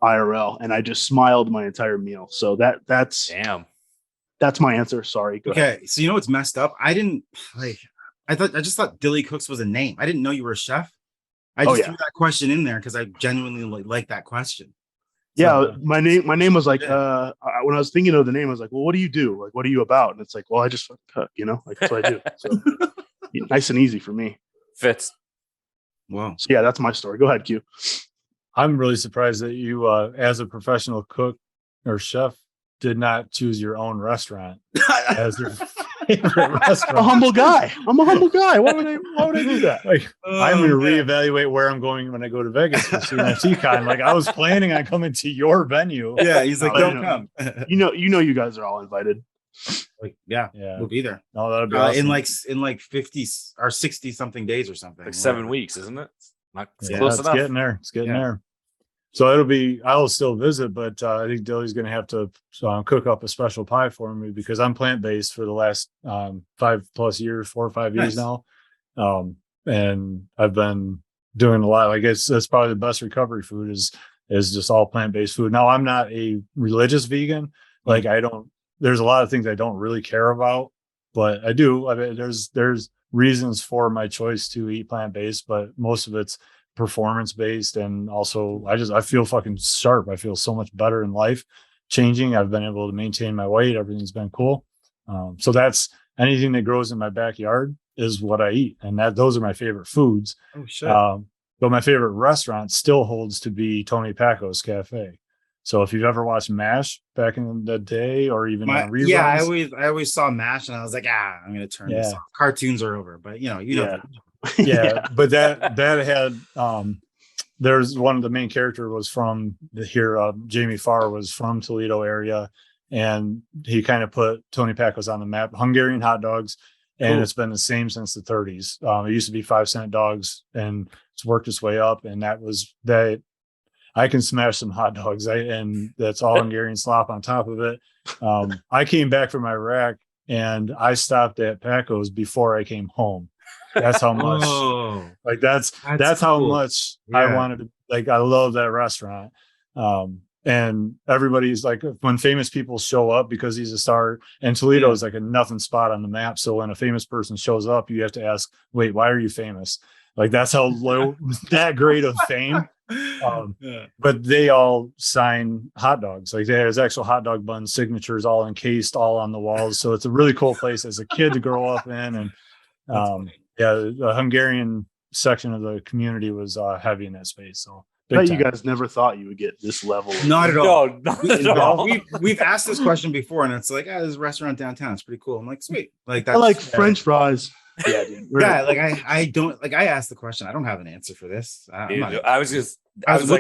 IRL and I just smiled my entire meal. So that's my answer. Sorry. Go ahead. So you know what's messed up? I just thought Dilly Cooks was a name. I didn't know you were a chef. I just threw that question in there because I genuinely like that question. Yeah, my name was when I was thinking of the name, I was like, well, what do you do? What are you about? And it's well, I just cook, that's what I do. So nice and easy for me. Fits. Wow. So yeah, that's my story. Go ahead, Q. I'm really surprised that you, as a professional cook or chef, did not choose your own restaurant as your favorite restaurant. I'm a humble guy. Why would I do that? I'm going to reevaluate where I'm going when I go to Vegas for CNFT Con. I was planning on coming to your venue. Yeah, he's like, don't come. You guys are all invited. We'll be there. No, that'll be awesome. in 50 or 60 something days or something. 7 weeks, isn't it? It's close enough. It's getting there. So I'll still visit, but I think Dilly's going to have to cook up a special pie for me because I'm plant-based for the last 4 or 5 years now. And I've been doing a lot. I guess that's probably the best recovery food is just all plant-based food. Now I'm not a religious vegan. There's a lot of things I don't really care about, but I do. I mean, there's reasons for my choice to eat plant-based, but most of it's performance-based. And also I feel fucking sharp. I feel so much better in life changing. I've been able to maintain my weight. Everything's been cool. So that's anything that grows in my backyard is what I eat. And those are my favorite foods. Oh shit. But my favorite restaurant still holds to be Tony Paco's Cafe. So if you've ever watched MASH back in the day or even reruns. Yeah, I always saw MASH and I was like, I'm going to turn this off. Cartoons are over, but you know. Yeah, but that had there's one of the main character was from here. Jamie Farr was from Toledo area, and he kind of put Tony Paco's on the map. Hungarian hot dogs, and it's been the same since the 30s. It used to be 5-cent dogs, and it's worked its way up. And that was that. I can smash some hot dogs, and that's all Hungarian slop on top of it. I came back from Iraq, and I stopped at Paco's before I came home. That's how much that's how much I wanted to, I love that restaurant. And everybody's like, when famous people show up because he's a star, and Toledo is like a nothing spot on the map. So when a famous person shows up, you have to ask, wait, why are you famous? That's how low, that great of fame. But they all sign hot dogs. There's actual hot dog bun signatures all encased, all on the walls. So it's a really cool place as a kid to grow up in. And the Hungarian section of the community was heavy in that space. So I bet you guys never thought you would get this level. Not at all. No, not at all. We've asked this question before, and it's like, there's a restaurant downtown. It's pretty cool. I'm like, sweet. I like French fries. Yeah, dude. I asked the question. I don't have an answer for this. What's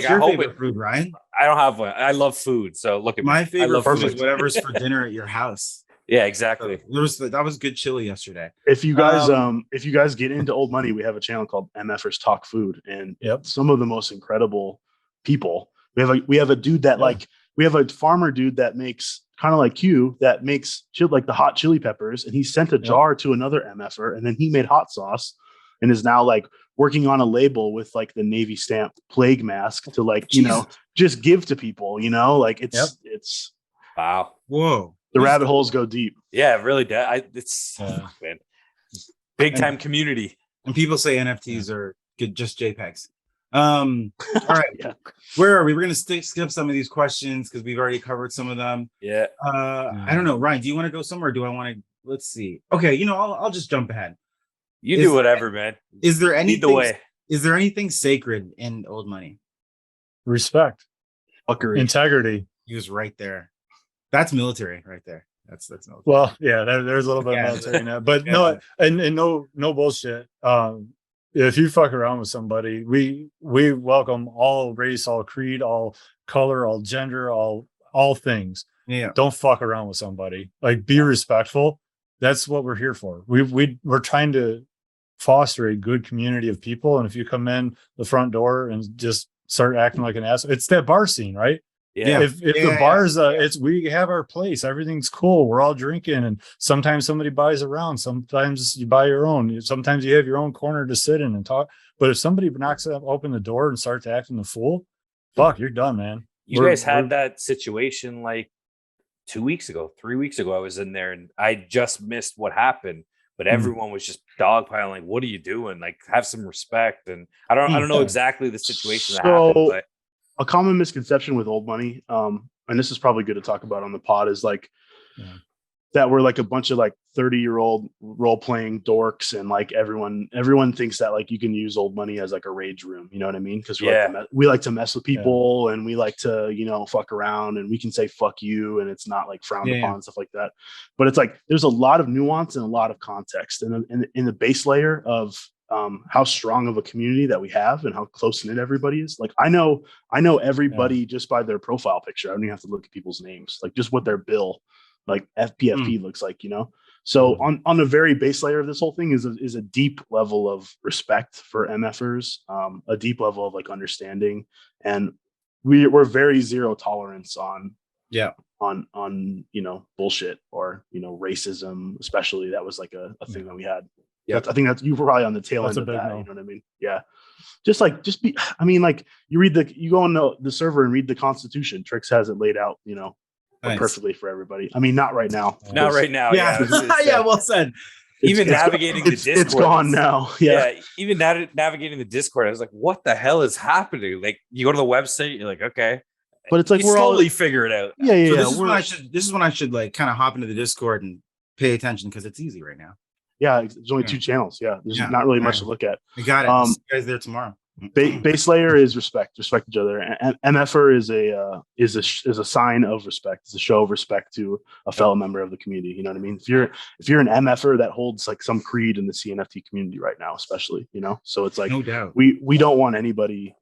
your favorite food, Ryan? I don't have one. I love food. So look at my me. favorite food is whatever's for dinner at your house. Yeah, exactly. That was good chili yesterday. If you guys get into old money, we have a channel called Mfers Talk Food, and some of the most incredible people. We have a dude that we have a farmer dude that makes kind of like you that makes like the hot chili peppers, and he sent a jar to another MFer, and then he made hot sauce, and is now like working on a label with like the Navy stamp plague mask to like just give to people. Like it's wow. Whoa. The rabbit holes go deep. Yeah, it really does. It's man, big time community. And people say NFTs are good, just JPEGs. All right. Where are we? We're gonna skip some of these questions because we've already covered some of them. Yeah. I don't know, Ryan. Do you want to go somewhere? Or do I want to? Let's see. Okay, I'll just jump ahead. You do whatever, man. Is there anything? Lead the way. Is there anything sacred in old money? Respect, fuckery, integrity. He was right there. That's military right there. That's military. Well, yeah, there's a little bit of military now, but no, and no bullshit. If you fuck around with somebody, we welcome all race, all creed, all color, all gender, all things. Yeah. Don't fuck around with somebody. Like, be respectful. That's what we're here for. We're trying to foster a good community of people. And if you come in the front door and just start acting like an ass, it's that bar scene, right? Yeah. If the bar's we have our place, everything's cool, we're all drinking, and sometimes somebody buys around, sometimes you buy your own, sometimes you have your own corner to sit in and talk. But if somebody knocks open the door and starts acting the fool, fuck, you're done, man. You guys had that situation like 2 weeks ago, 3 weeks ago. I was in there and I just missed what happened, but everyone was just dogpiling. Like, what are you doing? Like, have some respect. And I don't know exactly the situation that happened, but a common misconception with old money, and this is probably good to talk about on the pod, is like that we're like a bunch of like 30-year-old role-playing dorks, and like everyone thinks that like you can use old money as like a rage room. You know what I mean? Because we like to mess with people, and we like to fuck around, and we can say fuck you, and it's not like frowned upon and stuff like that. But it's like there's a lot of nuance and a lot of context, and in the base layer of how strong of a community that we have and how close knit everybody is. Like I know everybody just by their profile picture. I don't even have to look at people's names, like just what their bill, like FPFP looks like, So on the very base layer of this whole thing is a deep level of respect for MFers, a deep level of like understanding, and we're very zero tolerance on bullshit or racism, especially. That was like a thing that we had. Yeah, I think you were probably on the tail end of that. You know what I mean? Yeah. Just be, I mean, like you go on the server and read the Constitution. Trix has it laid out, perfectly for everybody. I mean, not right now. Not right now. Yeah. Yeah. Well said. Even navigating the Discord. It's gone now. Yeah. Even navigating the Discord, I was like, what the hell is happening? Like, you go to the website, you're like, okay. But it's like we're slowly figure it out. Yeah. Yeah. So this is when I should like kind of hop into the Discord and pay attention because it's easy right now. Yeah, there's only 2 channels. Yeah, there's not really much to look at. I got it. See you guys there tomorrow. Base layer is respect each other. And MFer is a sign of respect. It's a show of respect to a fellow member of the community. You know what I mean? If you're an MFer that holds like some creed in the CNFT community right now, especially, so it's like no doubt we don't want anybody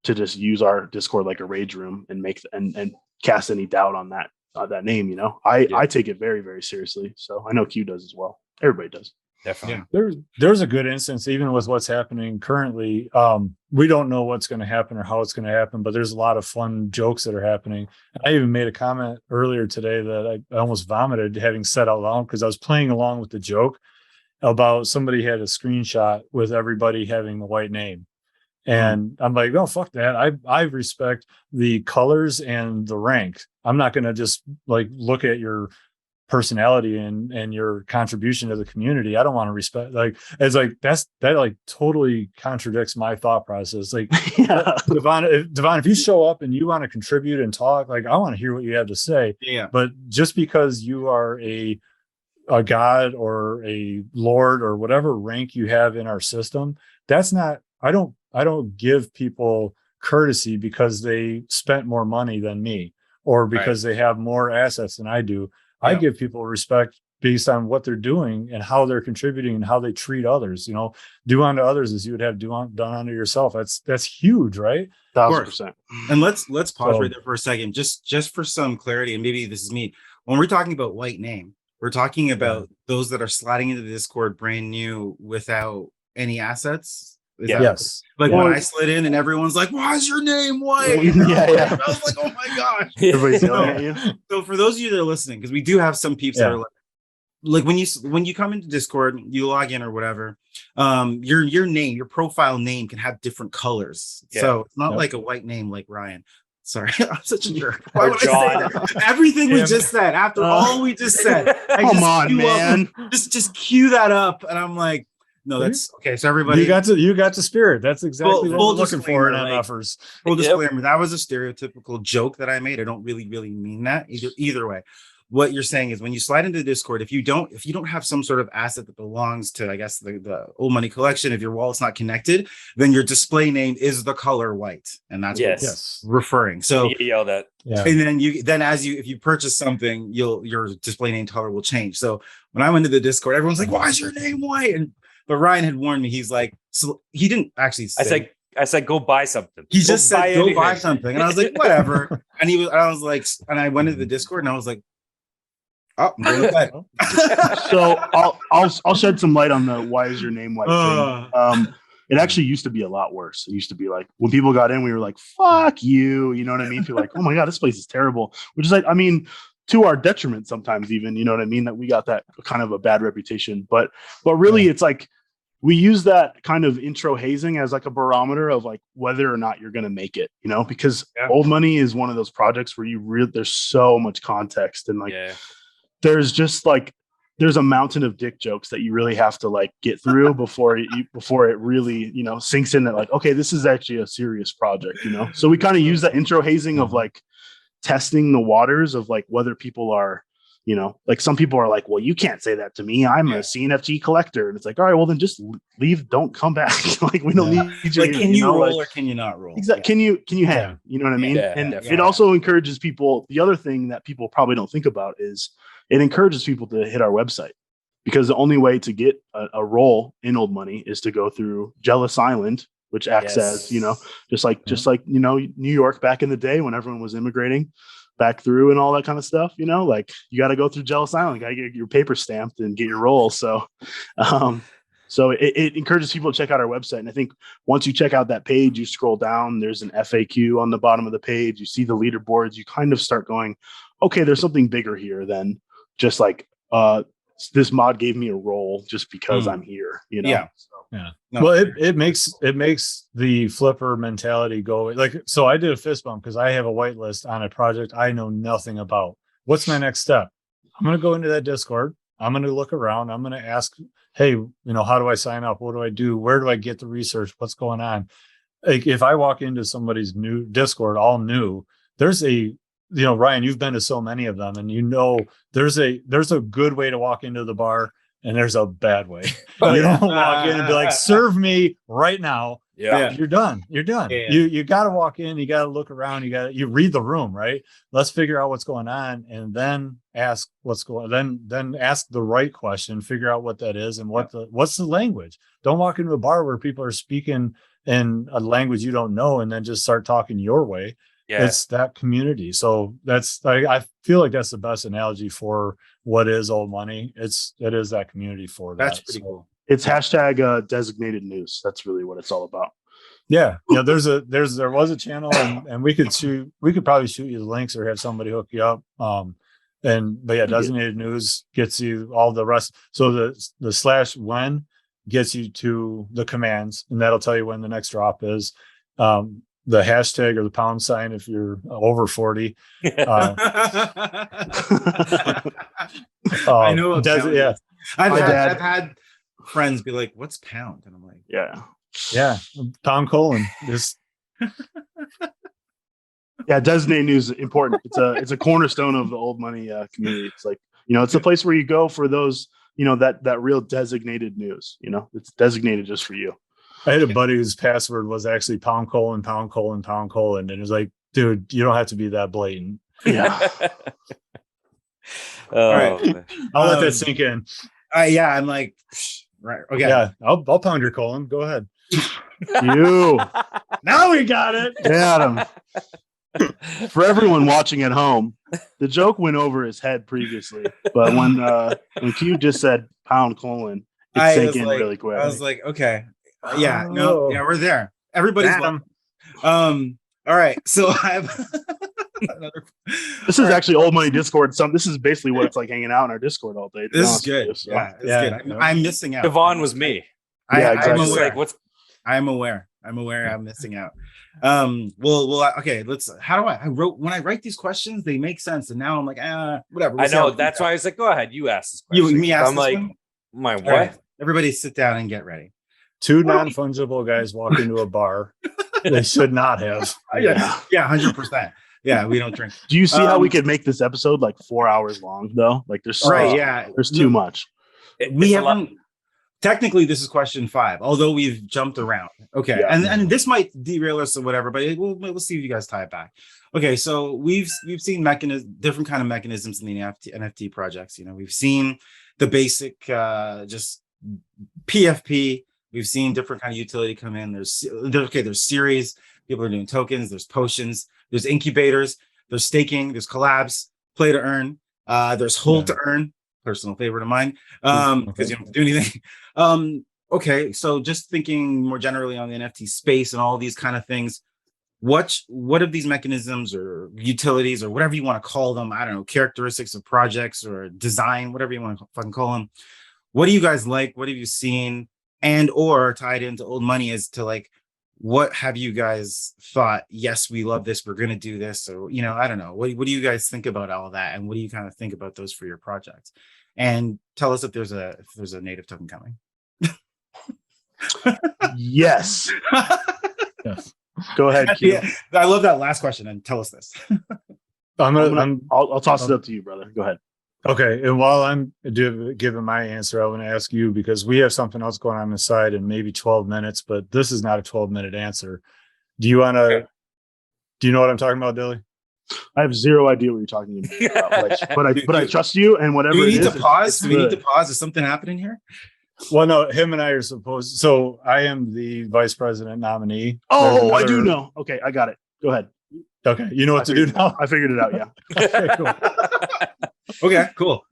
to just use our Discord like a rage room and make and cast any doubt on that name. I take it very, very seriously. So I know Q does as well. Everybody does. Definitely. Yeah. There's a good instance, even with what's happening currently. We don't know what's going to happen or how it's going to happen, but there's a lot of fun jokes that are happening. I even made a comment earlier today that I almost vomited having said out loud because I was playing along with the joke about somebody had a screenshot with everybody having the white name. And I'm like, oh, fuck that. I respect the colors and the rank. I'm not going to just like look at your personality and your contribution to the community. I don't want to respect that like totally contradicts my thought process. Like Devon, if you show up and you want to contribute and talk, like I want to hear what you have to say. Yeah. But just because you are a god or a lord or whatever rank you have in our system, that's not, I don't give people courtesy because they spent more money than me or because they have more assets than I do. I give people respect based on what they're doing and how they're contributing and how they treat others. Do unto others as you would have done unto yourself. That's huge, right? 1,000%. And let's pause right there for a second, just for some clarity. And maybe this is me. When we're talking about white name, we're talking about those that are sliding into the Discord brand new without any assets. Yes. Like when I slid in and everyone's like, "Why is your name white?" I was like, "Oh my gosh!" Everybody's yelling at you. So for those of you that are listening, because we do have some peeps that are like when you come into Discord, you log in or whatever, your name, your profile name can have different colors. So it's not like a white name like Ryan. Sorry, I'm such a jerk. Why would I say that? Everything we just said, after all we just said, come on, man. Just cue that up, and I'm like, no, that's okay. So everybody, you got the spirit. That's exactly what we're looking for in MFers. Full disclaimer: that was a stereotypical joke that I made. I don't really mean that either way. What you're saying is when you slide into the Discord, if you don't have some sort of asset that belongs to, I guess, the old money collection, if your wallet's not connected, then your display name is the color white, and that's what it's referring. So you yell that, and then if you purchase something, your display name color will change. So when I went to the Discord, everyone's like, "Why is your name white?" But Ryan had warned me. He's like, so he didn't actually say. I said, go buy something. He just said, go buy something. And I was like, whatever. And I went into the Discord and I was like, oh, I'm going to bed. So I'll shed some light on the why is your name white thing. It actually used to be a lot worse. It used to be like when people got in, we were like, fuck you. You know what I mean? Feel like, oh my God, this place is terrible. Which is like, I mean, to our detriment sometimes even, you know what I mean? That we got that kind of a bad reputation. But really it's like we use that kind of intro hazing as like a barometer of like whether or not you're going to make it, you know, because old money is one of those projects where there's so much context and like there's just like there's a mountain of dick jokes that you really have to like get through before it really, you know, sinks in that like, okay, this is actually a serious project, you know? So we kind of use that intro hazing of like testing the waters of like whether people are, you know, like some people are like, well, you can't say that to me. I'm a CNFT collector. And it's like, all right, well then just leave. Don't come back. Like we don't need you. Like, can you roll or can you not roll? Exactly. Can you hang? You know what I mean? And it also encourages people. The other thing that people probably don't think about is it encourages people to hit our website, because the only way to get a roll in old money is to go through Jealous Island, which acts as, you know, just like, you know, New York back in the day when everyone was immigrating back through and all that kind of stuff, you know, like you got to go through Jealous Island, got to get your paper stamped and get your roll. So, so it encourages people to check out our website. And I think once you check out that page, you scroll down, there's an FAQ on the bottom of the page, you see the leaderboards, you kind of start going, okay, there's something bigger here than just like, this mod gave me a roll just because I'm here, you know? Yeah. No. Well, it makes the flipper mentality go like, so I did a fist bump because I have a whitelist on a project I know nothing about. What's my next step? I'm going to go into that Discord. I'm going to look around. I'm going to ask, hey, you know, how do I sign up? What do I do? Where do I get the research? What's going on? Like if I walk into somebody's new Discord, all new, there's a, you know, Ryan, you've been to so many of them and you know, there's a good way to walk into the bar and there's a bad way. You don't walk in and be like, serve me right now. Yeah. You're done. Yeah. You got to walk in, you got to look around, you read the room, right? Let's figure out what's going on and then ask what's going on. Then ask the right question, figure out what that is and what's the language. Don't walk into a bar where people are speaking in a language you don't know and then just start talking your way. Yeah. It's that community. So I feel like that's the best analogy for what is old money. It is that community for that. That's pretty cool. It's hashtag designated news. That's really what it's all about. Yeah. Yeah. There was a channel and we could probably shoot you the links or have somebody hook you up. Designated news gets you all the rest. So the /when gets you to the commands and that'll tell you when the next drop is. The hashtag or the pound sign if you're over 40. I know. I've had friends be like, "What's pound?" And I'm like, "Yeah, pound colon." This. Yeah, designated news is important. It's a cornerstone of the old money community. It's like, you know, it's a place where you go for those, you know, that real designated news. You know, it's designated just for you. I had a buddy whose password was actually pound colon. And it was like, dude, you don't have to be that blatant. Yeah. All right. I'll let that sink in. I'm like, right. Okay. Yeah. I'll pound your colon. Go ahead. You. Now we got it. Got him. For everyone watching at home, the joke went over his head previously, but when Q just said pound colon, it sank in really quick. I was like, okay, yeah, no, yeah, we're there. Everybody's welcome. All right, so I have another. This is actually old money Discord. This is basically what it's like hanging out in our Discord all day. This is good. You, so. Yeah, it's good. I'm missing out. Devon was me. I'm aware. I'm aware. I'm missing out. Well, okay. How do when I write these questions, they make sense, and now I'm like, whatever. I know. That's why I was like, go ahead, you ask this question. Me ask. I'm like, my what? Right. Everybody, sit down and get ready. Two non-fungible guys walk into a bar. They should not have. Yeah, 100%. Yeah, we don't drink. Do you see how we could make this episode like 4 hours long though? Like there's there's too much. We haven't. Technically, this is question 5, although we've jumped around. Okay, and this might derail us or whatever, but we'll see if you guys tie it back. Okay, so we've seen different kind of mechanisms in the NFT projects. You know, we've seen the basic just PFP. We've seen different kind of utility come in. There's series. People are doing tokens. There's potions. There's incubators. There's staking. There's collabs. Play to earn. There's hold to earn. Personal favorite of mine. Because you don't have to do anything. Okay, so just thinking more generally on the NFT space and all these kind of things. What of these mechanisms or utilities or whatever you want to call them? I don't know, characteristics of projects or design, whatever you want to fucking call them. What do you guys like? What have you seen? And or tied into old money as to like, what have you guys thought? Yes, we love this. We're going to do this. Or, you know, I don't know. What do you guys think about all of that? And what do you kind of think about those for your projects? And tell us if there's a native token coming. Yes. Yes. Go ahead, Q. Yeah, I love that last question. And tell us this. I'll toss it up to you, brother. Go ahead. Okay, and while I'm giving my answer, I want to ask you, because we have something else going on the side in maybe 12 minutes, but this is not a 12-minute answer. Do you want to? Okay. Do you know what I'm talking about, Dilly? I have zero idea what you're talking about, but I trust you, and whatever. Do we need to pause? Do we need to pause? Is something happening here? Well, no, him and I are supposed. So I am the vice president nominee. Oh, I do know. Okay, I got it. Go ahead. Okay, you know what to do now. I figured it out. Yeah. Okay, cool. Okay, cool.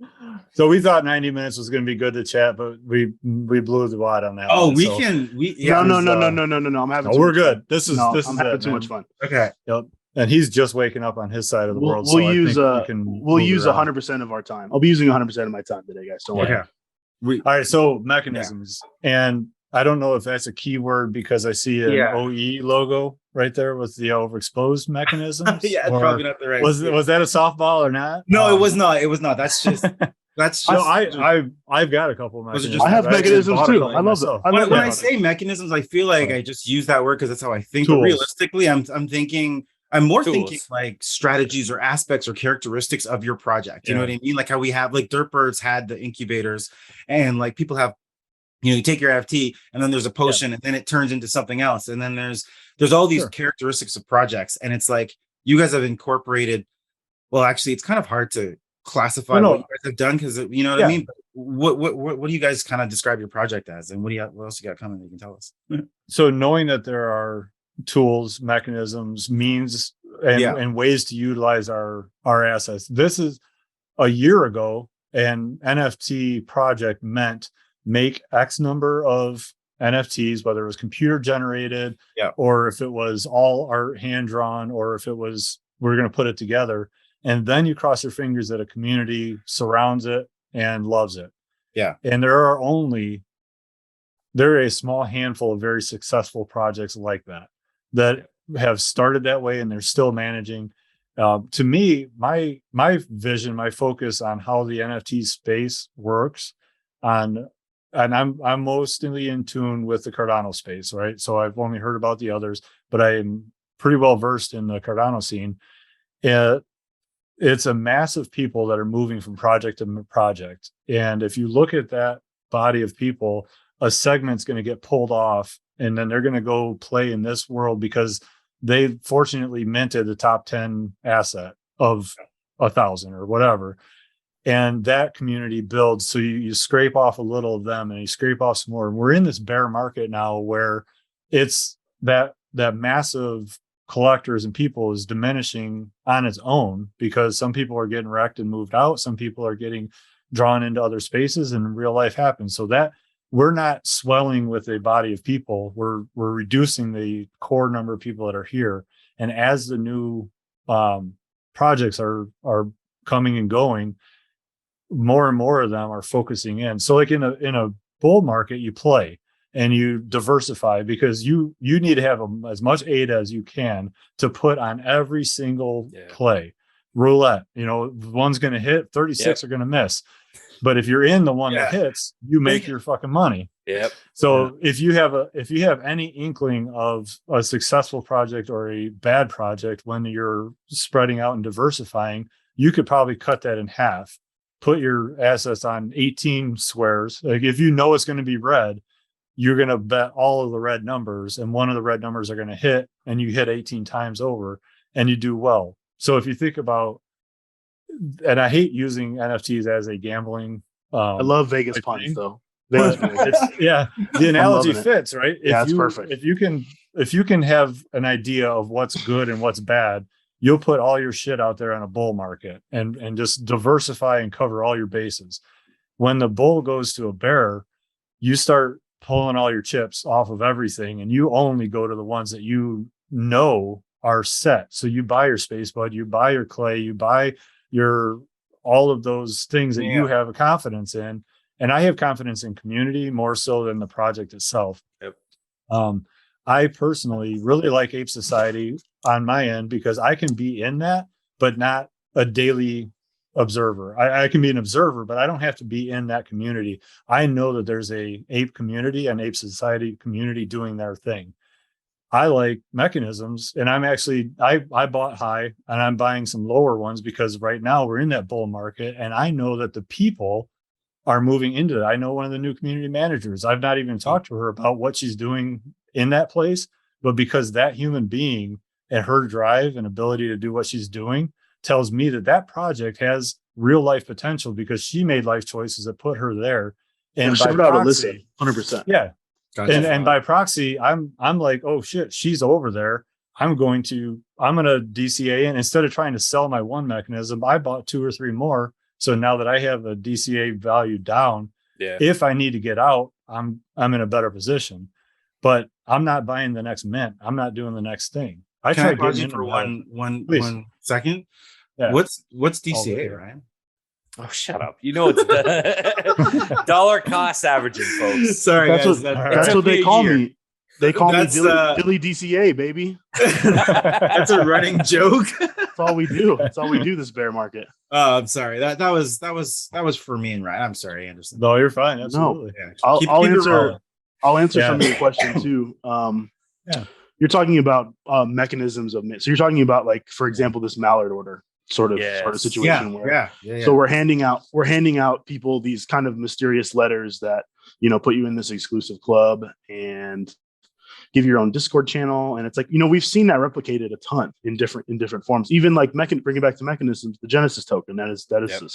So we thought 90 minutes was going to be good to chat, but we blew the wad on that. Oh, one, we so. can. No. I'm having. We're good. This is I'm having too much fun. Okay. Yep. And he's just waking up on his side of the world. We'll use 100% of our time. I'll be using 100% of my time today, guys. Don't worry. Okay. All right. So mechanisms, and I don't know if that's a keyword because I see an OE logo right there with the overexposed mechanisms. Yeah, it's probably not the right. Was that a softball or not? No, it was not. It was not. That's just. No, I've got a couple of mechanisms. I have mechanisms too. I love them. When I say mechanisms, I feel like I just use that word because that's how I think. But realistically, I'm thinking. I'm more thinking like strategies or aspects or characteristics of your project. You know what I mean? Like how we have like Dirtbirds had the incubators, and like people have, you take your NFT and then there's a potion and then it turns into something else. And then there's all these characteristics of projects. And it's like you guys have incorporated. Well, actually, it's kind of hard to classify what you guys have done because you know what I mean. But what do you guys kind of describe your project as, and what else you got coming that you can tell us? So knowing that there are tools, mechanisms, means, and ways to utilize our assets. This is a year ago, an NFT project meant make X number of NFTs, whether it was computer generated or if it was all art hand drawn, or if it was, we're going to put it together. And then you cross your fingers that a community surrounds it and loves it. Yeah. And there are a small handful of very successful projects like that have started that way, and they're still managing. To me, my vision, my focus on how the NFT space works and I'm mostly in tune with the Cardano space, right? So I've only heard about the others, but I'm pretty well versed in the Cardano scene. It's a mass of people that are moving from project to project. And if you look at that body of people, a segment's going to get pulled off, and then they're going to go play in this world because they fortunately minted the top 10 asset of 1,000 or whatever. And that community builds. So you scrape off a little of them and you scrape off some more. And we're in this bear market now where it's that massive collectors and people is diminishing on its own, because some people are getting wrecked and moved out. Some people are getting drawn into other spaces, and real life happens. So that we're not swelling with a body of people. We're reducing the core number of people that are here. And as the new projects are coming and going, more and more of them are focusing in. So like in a bull market, you play and you diversify, because you need to have as much aid as you can to put on every single play. Roulette, one's going to hit, 36 are going to miss. But if you're in the one that hits, you make your fucking money. Yep. So if you have any inkling of a successful project or a bad project, when you're spreading out and diversifying, you could probably cut that in half. Put your assets on 18 squares. Like if you know it's going to be red, you're going to bet all of the red numbers, and one of the red numbers are going to hit, and you hit 18 times over and you do well. So if you think about, and I hate using NFTs as a gambling. I love Vegas puns though. The analogy fits, right? It's perfect. If you can have an idea of what's good and what's bad, you'll put all your shit out there on a bull market and just diversify and cover all your bases. When the bull goes to a bear, you start pulling all your chips off of everything, and you only go to the ones that you know are set. So you buy your space bud, you buy your clay, you buy all of those things that you have a confidence in. And I have confidence in community more so than the project itself. Yep. I personally really like Ape Society on my end, because I can be in that, but not a daily observer. I can be an observer, but I don't have to be in that community. I know that there's a ape community and Ape Society community doing their thing. I like mechanisms, and I bought high, and I'm buying some lower ones, because right now we're in that bull market, and I know that the people are moving into it. I know one of the new community managers. I've not even talked to her about what she's doing in that place, but because that human being and her drive and ability to do what she's doing tells me that project has real life potential, because she made life choices that put her there. And by proxy, 100%. Yeah. Gotcha. And by proxy, I'm like, oh shit, she's over there. I'm gonna DCA in. Instead of trying to sell my one mechanism, I bought 2 or 3 more. So now that I have a DCA value down, if I need to get out, I'm in a better position. But I'm not buying the next mint. I'm not doing the next thing. Can I pause you for one second? Yeah. What's DCA, Ryan? Oh, shut up. It's the dollar cost averaging, folks. Sorry, guys. That's what they call me. They call me Dilly DCA, baby. That's a running joke. That's all we do. That's all we do this bear market. Oh, I'm sorry. That was for me and Ryan. I'm sorry, Anderson. No, you're fine. Absolutely. No. I'll answer some of your questions too. You're talking about mechanisms of mint. So you're talking about, like, for example, this mallard order sort of situation so we're handing out people these kind of mysterious letters that put you in this exclusive club and give your own Discord channel. And it's like, we've seen that replicated a ton in different forms. Even like bring it back to mechanisms, the Genesis token, that is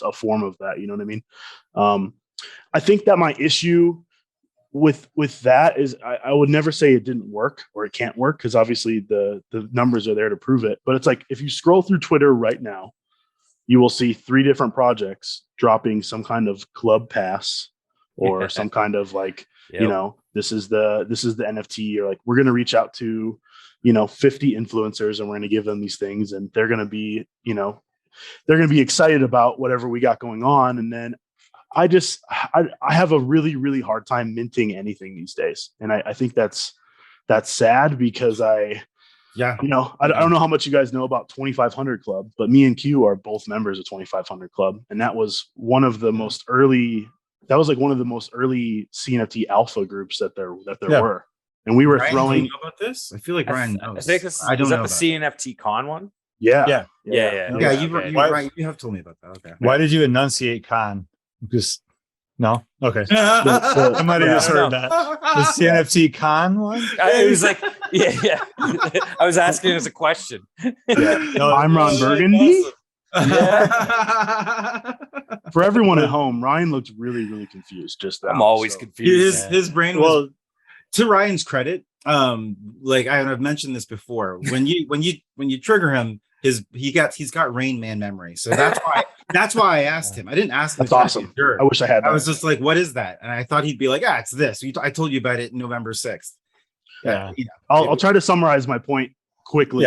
a form of that. You know what I mean? I think that my issue with that is I would never say it didn't work or it can't work, because obviously the numbers are there to prove it. But it's like, if you scroll through Twitter right now, you will see 3 different projects dropping some kind of club pass or some kind of like, this is the NFT, or like, we're going to reach out to 50 influencers and we're going to give them these things, and they're going to be excited about whatever we got going on. And then I have a really, really hard time minting anything these days. And I think that's sad, because I don't know how much you guys know about 2500 Club, but me and Q are both members of 2500 Club. And that was one of the most early CNFT alpha groups that there were. And we were Ryan, throwing. Do you know about this? I feel like Ryan knows. I don't know. The CNFT con one? Yeah. You have told me about that. Okay. Why did you enunciate con? Because no, okay. I might have just heard that. The CNFT con one. It was like, I was asking as a question. No, I'm Ron Burgundy. For everyone at home, Ryan looked really, really confused. I'm always confused. His brain was. To Ryan's credit, like I've mentioned this before, when you trigger him, he's got Rain Man memory. So that's why I asked him. I didn't ask him. That's awesome. Sure. I wish I had that. I was just like, what is that? And I thought he'd be like, it's this. I told you about it November 6th. Yeah. I'll try to summarize my point quickly.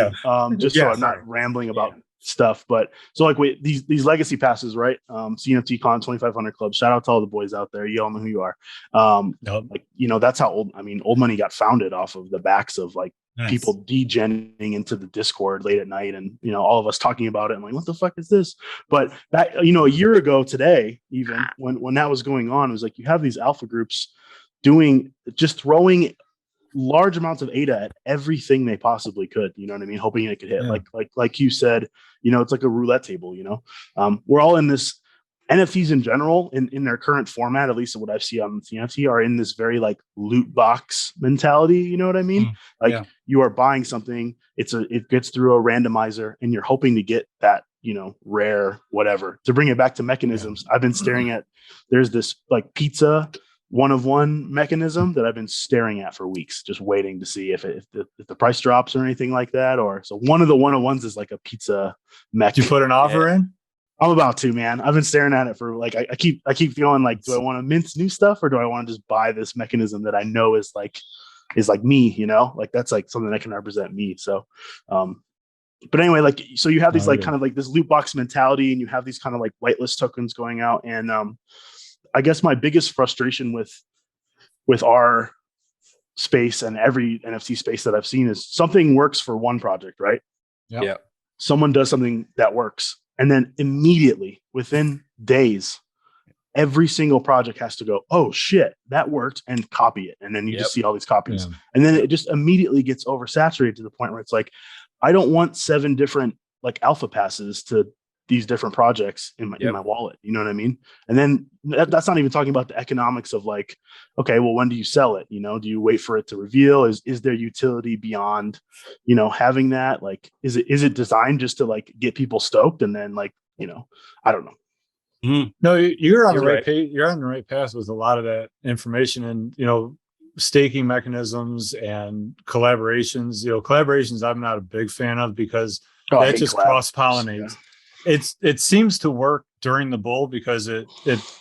Just so I'm not rambling about stuff. But so like these legacy passes, right? CNFT Con 2500 Club. Shout out to all the boys out there. You all know who you are. Like, that's how old money got founded off of the backs of like people degenning into the Discord late at night, and all of us talking about it and like, what the fuck is this? But that a year ago today, even when that was going on, it was like you have these alpha groups throwing large amounts of ADA at everything they possibly could, you know what I mean? Hoping it could hit. Like you said, it's like a roulette table, we're all in this. NFTs in general, in their current format, at least what I've seen on CNFT, are in this very like loot box mentality. You know what I mean? You are buying something, it gets through a randomizer, and you're hoping to get that, rare whatever. To bring it back to mechanisms, I've been staring at. There's this like pizza 1-of-1 mechanism that I've been staring at for weeks, just waiting to see if the price drops or anything like that. Or so one of the 1-of-1s is like a pizza mech. Did you put an offer in? I'm about to, man. I've been staring at it for like, I keep feeling like, do I want to mince new stuff, or do I want to just buy this mechanism that I know is like me, like that's like something that can represent me. So, but anyway, like, so you have these kind of like this loot box mentality, and you have these kind of like whitelist tokens going out. And I guess my biggest frustration with our space and every NFT space that I've seen is something works for one project, right? Yeah. Someone does something that works, and then immediately within days, every single project has to go, oh shit, that worked, and copy it. And then you just see all these copies. And then it just immediately gets oversaturated to the point where it's like, I don't want 7 different like alpha passes to these different projects in my wallet. You know what I mean? And then that's not even talking about the economics of like, okay, well, when do you sell it? Do you wait for it to reveal? Is there utility beyond, having that? Like, is it designed just to like get people stoked? And then like, I don't know. Mm-hmm. No, you're on the right page. You're on the right path with a lot of that information, and, staking mechanisms and collaborations. Collaborations I'm not a big fan of, because that just cross-pollinates. It seems to work during the bull because it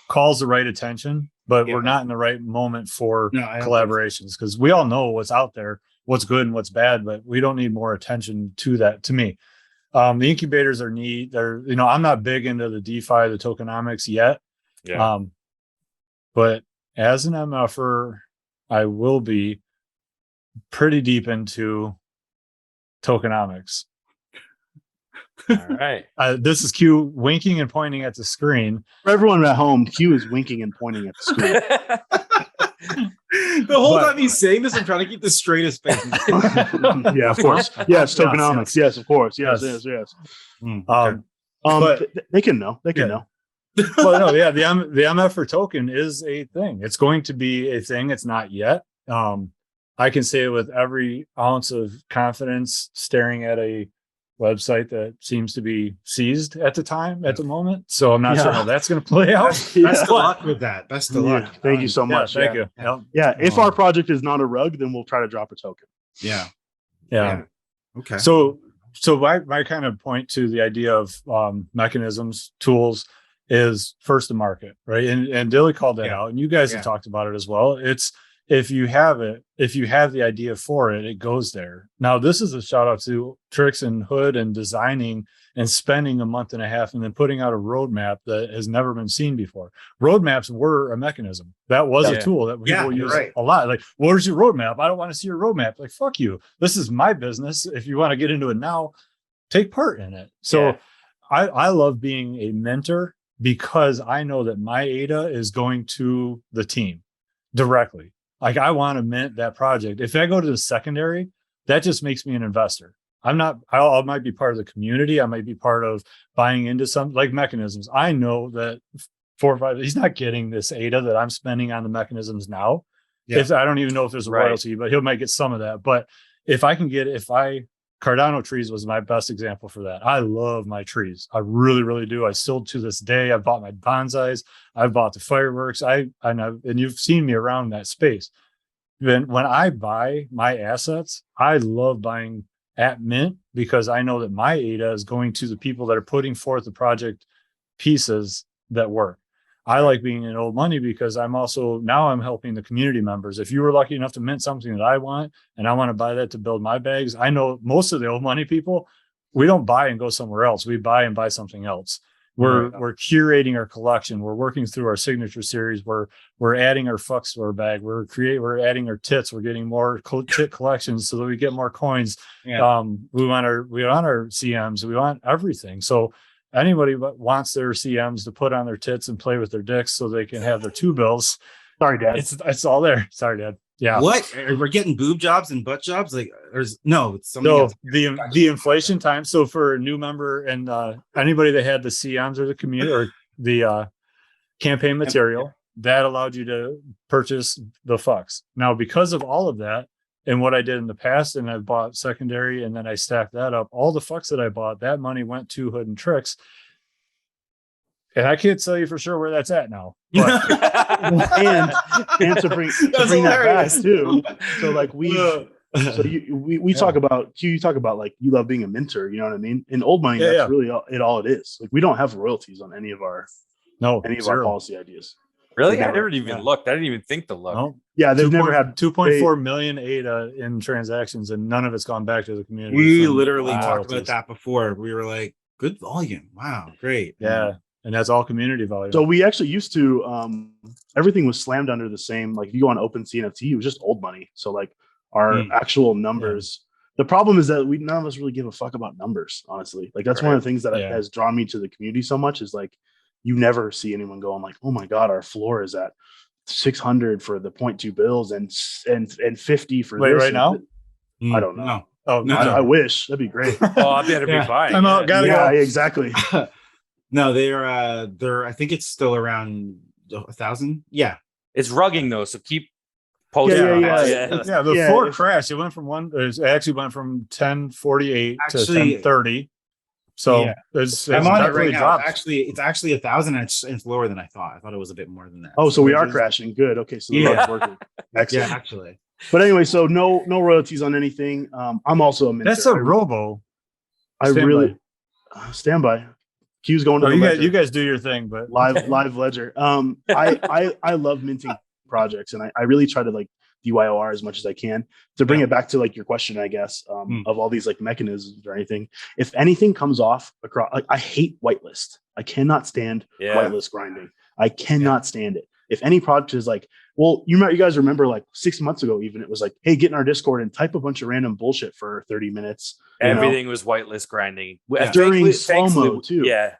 calls the right attention, but we're not in the right moment for collaborations, because we all know what's out there, what's good and what's bad, but we don't need more attention to that. To me, the incubators are neat. I'm not big into the DeFi, the tokenomics yet. But as an MFer, I will be pretty deep into tokenomics. All right. This is Q winking and pointing at the screen. For everyone at home, Q is winking and pointing at the screen. The whole time he's saying this, I'm trying to keep the straightest face. Yeah, of course. Yes, tokenomics. Yes, of course. Yes. Okay. But they can know. They can know. Well, no, yeah. The MFer token is a thing. It's going to be a thing. It's not yet. I can say it with every ounce of confidence, staring at a website that seems to be seized at the moment. So I'm not sure how that's going to play out. Best of luck with that. Best of luck. Thank you so much. Thank you. Yeah. If our project is not a rug, then we'll try to drop a token. Yeah. Okay. So my kind of point to the idea of mechanisms, tools, is first to market, right? And Dilly called that out, and you guys have talked about it as well. It's, if you have the idea for it, it goes there. Now, this is a shout out to Trix and Hood and designing and spending a month and a half and then putting out a roadmap that has never been seen before. Roadmaps were a mechanism. That was a tool that people use a lot. Like, where's your roadmap? I don't want to see your roadmap. Like, fuck you. This is my business. If you want to get into it now, take part in it. So I love being a mentor, because I know that my ADA is going to the team directly. Like, I want to mint that project. If I go to the secondary, that just makes me an investor. I might be part of the community. I might be part of buying into some like mechanisms. I know that 4 or 5, he's not getting this ADA that I'm spending on the mechanisms now. If I don't even know if there's a royalty, but he might get some of that. But Cardano trees was my best example for that. I love my trees. I really, really do. I still, to this day, I've bought my bonsais. I've bought the fireworks. And you've seen me around that space. when I buy my assets, I love buying at mint because I know that my ADA is going to the people that are putting forth the project pieces that work. I like being in old money because I'm helping the community members. If you were lucky enough to mint something that I want, and I want to buy that to build my bags, I know most of the old money people, we don't buy and go somewhere else. We buy and buy something else. We're curating our collection. We're working through our signature series. We're adding our fucks to our bag. We're adding our tits. We're getting more tit collections so that we get more coins. Yeah. We want our CMs. We want everything. So anybody wants their CMs to put on their tits and play with their dicks so they can have their 2 bills. Sorry, Dad. It's all there. Sorry, Dad. Yeah. What? We're getting boob jobs and butt jobs? Like, it's something else. else. The inflation time. So for a new member and anybody that had the CMs or the community or the campaign material, that allowed you to purchase the fucks. Now, because of all of that and what I did in the past, and I bought secondary and then I stacked that up, all the fucks that I bought, that money went to Hood and Tricks. And I can't tell you for sure where that's at now. But and to bring that back too. So like we talk about like you love being a minter, you know what I mean? In old money, that's really all it is. Like we don't have royalties on any of our policy ideas. Really? I never even looked. I didn't even think to look. No. Yeah, they've never had 2.4 million ADA in transactions, and none of it's gone back to the community. We literally talked about that before. We were like, good volume. Wow, great. Yeah. And that's all community volume. So we actually used to, everything was slammed under the same, like if you go on Open CNFT, it was just old money. So like our actual numbers, the problem is that none of us really give a fuck about numbers, honestly. Like that's one of the things that has drawn me to the community so much is like, you never see anyone going like, oh my God, our floor is at 600 for the 0.2 bills and 50 for this. Right now? I don't know. No. Oh, no. I wish that'd be great. Oh, I better be fine. I'm out. Gotta go. Exactly. No, they're I think it's still around 1,000. Yeah. It's rugging though, so keep posting. The floor crashed. It went from 1048 to 1030. So it's not really dropped. Actually, it's actually 1,000 and it's lower than I thought. I thought it was a bit more than that. Oh, so we are crashing. Good. Okay, so the road's working. Excellent. Yeah, actually. But anyway, so no royalties on anything. I'm also a minter. That's a robo. Stand by. Q's going to you guys do your thing, but live ledger. I love minting projects, and I really try to like DYOR as much as I can to bring it back to like your question, I guess, of all these like mechanisms or anything. If anything comes off across, like I hate whitelist. I cannot stand whitelist grinding. I cannot stand it. If any project is like, well, you guys remember like 6 months ago, even it was like, hey, get in our Discord and type a bunch of random bullshit for 30 minutes. Everything was whitelist grinding during slow-mo too. Yeah.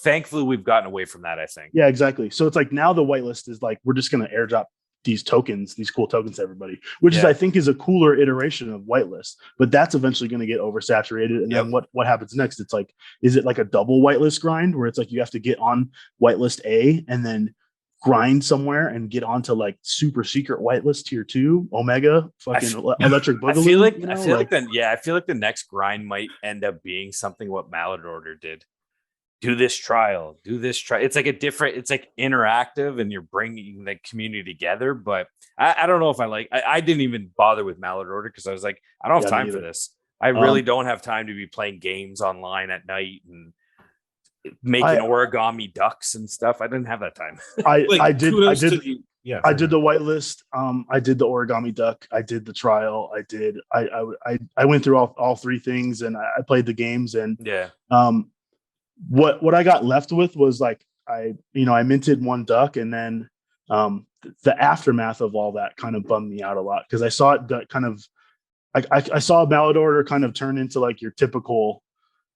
Thankfully, we've gotten away from that, I think. Yeah, exactly. So it's like now the whitelist is like, we're just going to airdrop these tokens, these cool tokens to everybody, which is, I think, is a cooler iteration of whitelist, but that's eventually going to get oversaturated. And then what happens next? It's like, is it like a double whitelist grind where it's like you have to get on whitelist A and then grind somewhere and get onto like super secret whitelist tier 2 Omega electric boogaloo? I feel like the next grind might end up being something what Mallet Order did. Do this trial. It's like it's like interactive and you're bringing the community together. But I don't know if I didn't even bother with Mallet Order because I was like, I don't have time for this. I really don't have time to be playing games online at night and making origami ducks and stuff. I didn't have that time. I did the whitelist. I did the origami duck. I did the trial. I went through all 3 things and I played the games and what I got left with was like I minted 1 duck and then the aftermath of all that kind of bummed me out a lot because I saw it kind of I saw a Mallet Order kind of turn into like your typical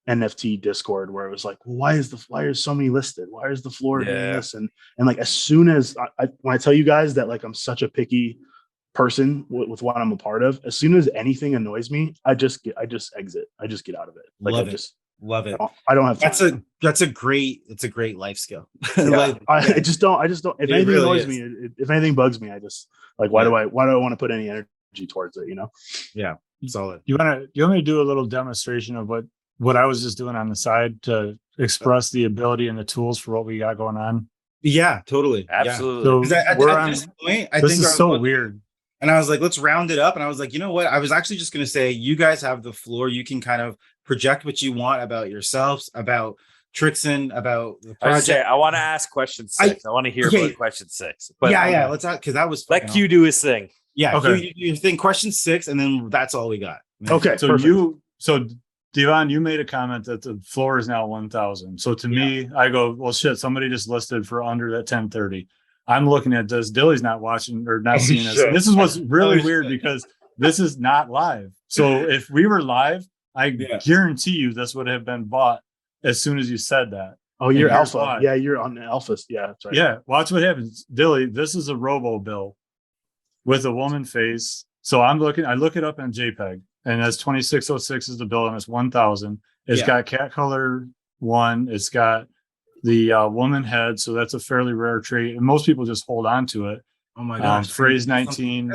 NFT Discord where it was like, well, why is so many listed? Why is the floor doing this? And like as soon as when I tell you guys that like I'm such a picky person with what I'm a part of, as soon as anything annoys me, I just exit. I just get out of it. Like Love it. I don't have time. That's a great life skill. I just don't. If anything annoys me, if anything bugs me, I just like why do I want to put any energy towards it? Yeah, solid. You want me to do a little demonstration of what I was just doing on the side to express the ability and the tools for what we got going on? Yeah, totally. Absolutely. So at this point, I think is so weird. And I was like, let's round it up. And I was like, you know what? I was actually just going to say, you guys have the floor. You can kind of project what you want about yourselves, about Trixon, about the project. I want to ask question 6. I want to hear about question 6. But yeah. Let's because that was let Q do his thing. Yeah. Okay. You think question 6, and then that's all we got. Okay. So perfect. Devon, you made a comment that the floor is now 1,000. So to me, I go, well, shit, somebody just listed for under that 1030. I'm looking at this. Dilly's not watching or not seeing this. This is what's really weird because this is not live. So if we were live, I guarantee you this would have been bought as soon as you said that. Oh, you're alpha. Why. Yeah, you're on alpha. Yeah, that's right. Yeah, watch what happens. Dilly, this is a robo bill with a woman face. So I look it up in JPEG, and that's 2606 is the bill, and it's 1,000. It's got cat color 1. It's got the woman head, so that's a fairly rare trait, and most people just hold on to it. Oh my gosh! Phrase 19.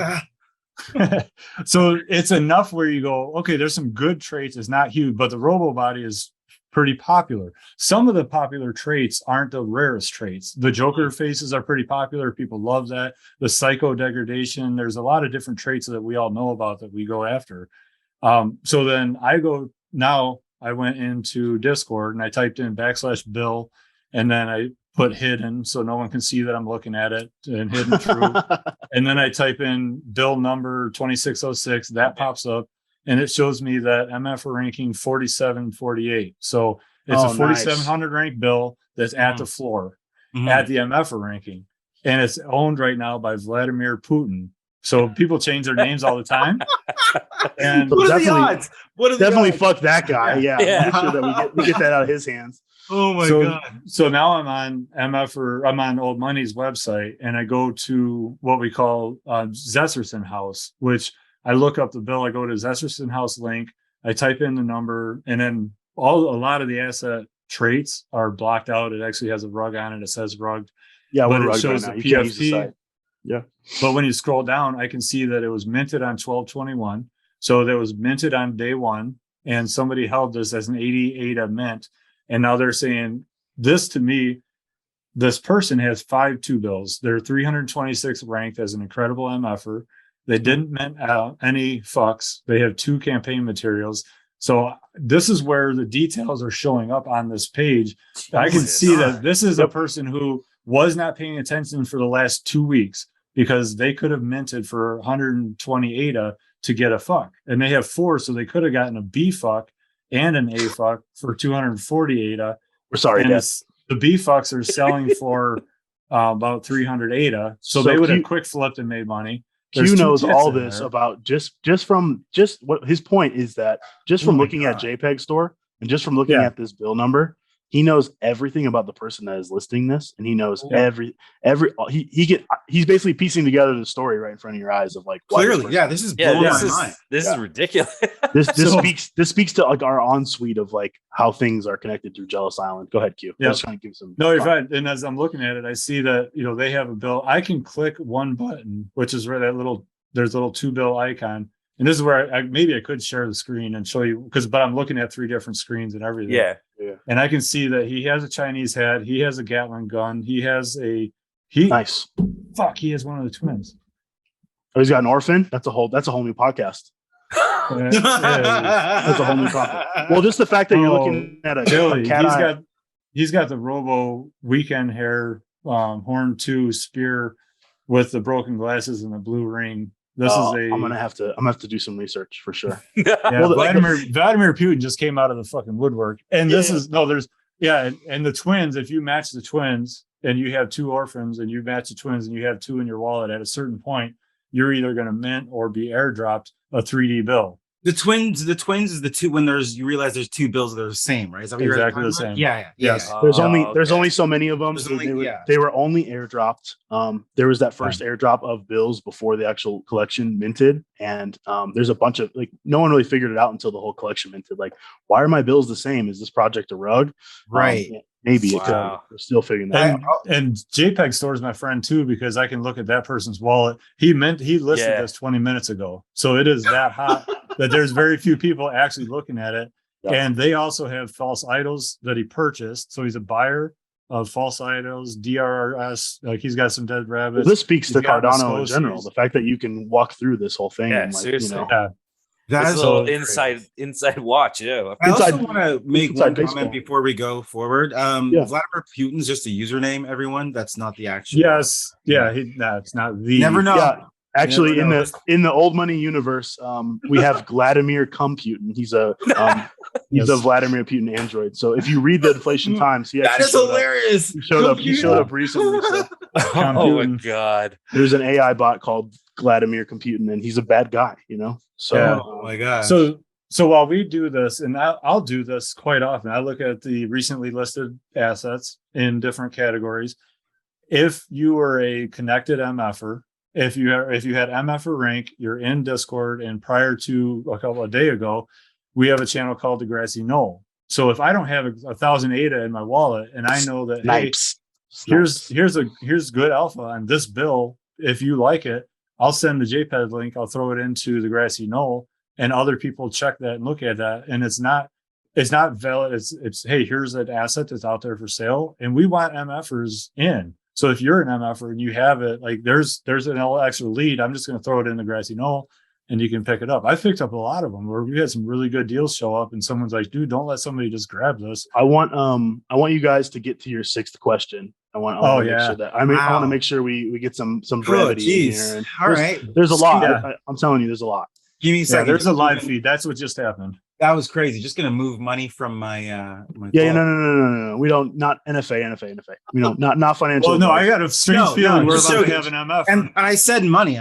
So it's enough where you go, okay, there's some good traits. It's not huge, but the robo body is pretty popular. Some of the popular traits aren't the rarest traits. The Joker faces are pretty popular. People love that. The psycho degradation. There's a lot of different traits that we all know about that we go after. So then I went into Discord and I typed in /Bill, and then I put hidden so no one can see that I'm looking at it, and hidden true. And then I type in bill number 2606, that pops up, and it shows me that MF ranking 4748. So it's a 4,700 ranked bill that's at the floor at the MF ranking, and it's owned right now by Vladimir Putin. So people change their names all the time. And what are the odds? Definitely fuck that guy. Yeah. Make sure that we get that out of his hands. Oh my God. So now I'm on I'm on Old Money's website, and I go to what we call Zesserson House, which I look up the bill. I go to Zesserson House link. I type in the number, and then a lot of the asset traits are blocked out. It actually has a rug on it. It says rugged. Yeah, but it shows the PFP. Yeah. But when you scroll down, I can see that it was minted on 12/21. So that was minted on day 1, and somebody held this as an 88 a mint. And now they're saying this to me, this person has 5 2 bills. They're 326 ranked as an incredible MFer. They didn't mint any fucks. They have 2 campaign materials. So this is where the details are showing up on this page. I can see that this is a person who was not paying attention for the last 2 weeks, because they could have minted for 120 ADA to get a fuck. And they have 4, so they could have gotten a B fuck and an A fuck for 240 ADA. We're sorry, and the B fucks are selling for about 300 ADA. So they would have quick flipped and made money. Q knows all this about just what his point is, that just from looking at JPEG store and just from looking at this bill number, he knows everything about the person that is listing this, and he knows he's basically piecing together the story right in front of your eyes of like, clearly, this is blowing my mind. This is ridiculous. This speaks to like our ensuite of like how things are connected through Jealous Island. Go ahead, Q. Yeah. I was trying to give some. No, you're fine. And as I'm looking at it, I see that they have a bill. I can click one button, which is where there's a little 2 bill icon. And this is where I could share the screen and show you, but I'm looking at 3 different screens and everything. Yeah. And I can see that he has a Chinese hat. He has a Gatling gun. He has nice. Fuck, he has one of the twins. Oh, he's got an orphan. That's a whole new podcast. That's a whole new podcast. Well, just the fact that you're looking at a cat he's got the Robo weekend hair, horn 2 spear with the broken glasses and the blue ring. I'm gonna have to do some research for sure. Vladimir Putin just came out of the fucking woodwork, and and the twins. If you match the twins and you have 2 orphans, and you match the twins and you have 2 in your wallet, at a certain point, you're either going to mint or be airdropped a 3D bill. The twins is the 2 when you realize there's 2 bills that are the same, right? Is that what exactly the same? Yeah. Yes. There's only so many of them. So they were only airdropped. There was that first airdrop of bills before the actual collection minted, and there's a bunch of no one really figured it out until the whole collection minted. Like, why are my bills the same? Is this project a rug? Right. Maybe we're still figuring that out. And JPEG Store is my friend too, because I can look at that person's wallet. He listed this 20 minutes ago, so it is that hot that there's very few people actually looking at it. And they also have false idols that he purchased. So he's a buyer of false idols, DRRS. Like he's got some dead rabbits. Well, this speaks to Cardano in general. The fact that you can walk through this whole thing. Yeah, and seriously. That's a little inside watch. Yeah. I also want to make one comment before we go forward. Vladimir Putin's just a username, everyone. That's not the actual. Yes. Yeah. It's not the. Never know. Yeah. Actually, in the old money universe, we have Vladimir Putin. He's a Vladimir Putin android. So if you read the Inflation Times, that is hilarious. He showed up recently. So. Oh my god! There's an AI bot called Vladimir Putin, and he's a bad guy. So oh my god. So while we do this, and I'll do this quite often, I look at the recently listed assets in different categories. If you were a connected MFer. If you had MFer rank, you're in Discord, and prior to a day ago, we have a channel called the Grassy Knoll. So if I don't have 1,000 ADA in my wallet, and I know that here's good alpha on this bill, if you like it, I'll send the JPEG link. I'll throw it into the Grassy Knoll, and other people check that and look at that, and it's not valid. It's hey, here's an asset that's out there for sale, and we want MFers in. So if you're an MFer and you have it, like there's an extra lead, I'm just going to throw it in the Grassy Knoll and you can pick it up. I've picked up a lot of them where we had some really good deals show up and someone's like, dude, don't let somebody just grab this. I want you guys to get to your sixth question. I want to make sure that I want to make sure we get some brevity in here. And all right. There's a lot. Yeah. I'm telling you, there's a lot. Give me a second. There's a live feed. That's what just happened. That was crazy. Just gonna move money from my No. We don't, not NFA. We don't, not financial. Well, no, I got a strange feeling we're about to have an MF. And I said money.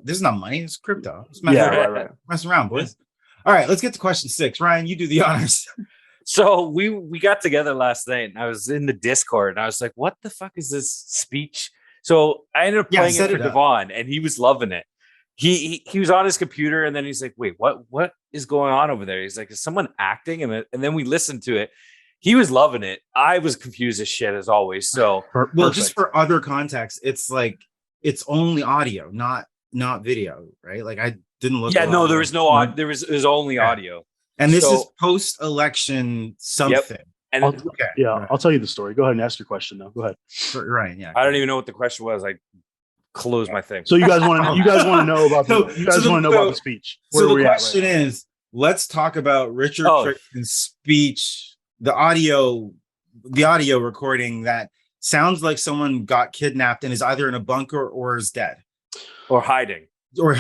This is not money. It's crypto. Right. Mess around, boys. All right, let's get to question 6. Ryan, you do the honors. So we got together last night and I was in the Discord and I was like, what the fuck is this speech? So I ended up playing it for Devon and he was loving it. He was on his computer and then he's like, wait, what is going on over there? He's like, is someone acting? And then we listened to it. He was loving it. I was confused as shit as always. So just for other context, it's like it's only audio, not video, right? Like I didn't look. Yeah, no, there was no audio. There was only audio. And this is post-election something. Yep. And I'll tell you the story. Go ahead and ask your question though. Go ahead. Right. Yeah. I don't even know what the question was. I close my thing. So you guys want to know about the speech. So the question is, let's talk about Richard Trixon's speech, the audio recording that sounds like someone got kidnapped and is either in a bunker or is dead. Or hiding. Or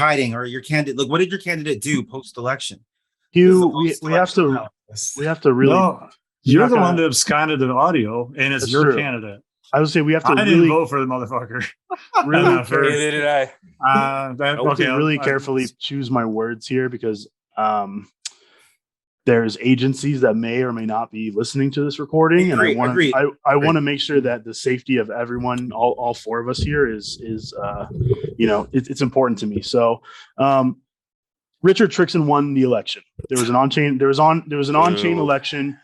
your candidate. Look, what did your candidate do post-election? We have to really. No, you're the one that absconded the audio, and it's your candidate. I would say we have to. I didn't vote for the motherfucker. Neither did I. Really carefully choose my words here because there's agencies that may or may not be listening to this recording, and I want to make sure that the safety of everyone, all four of us here, is it's important to me. So, Richard Trixon won the election. There was an on-chain election.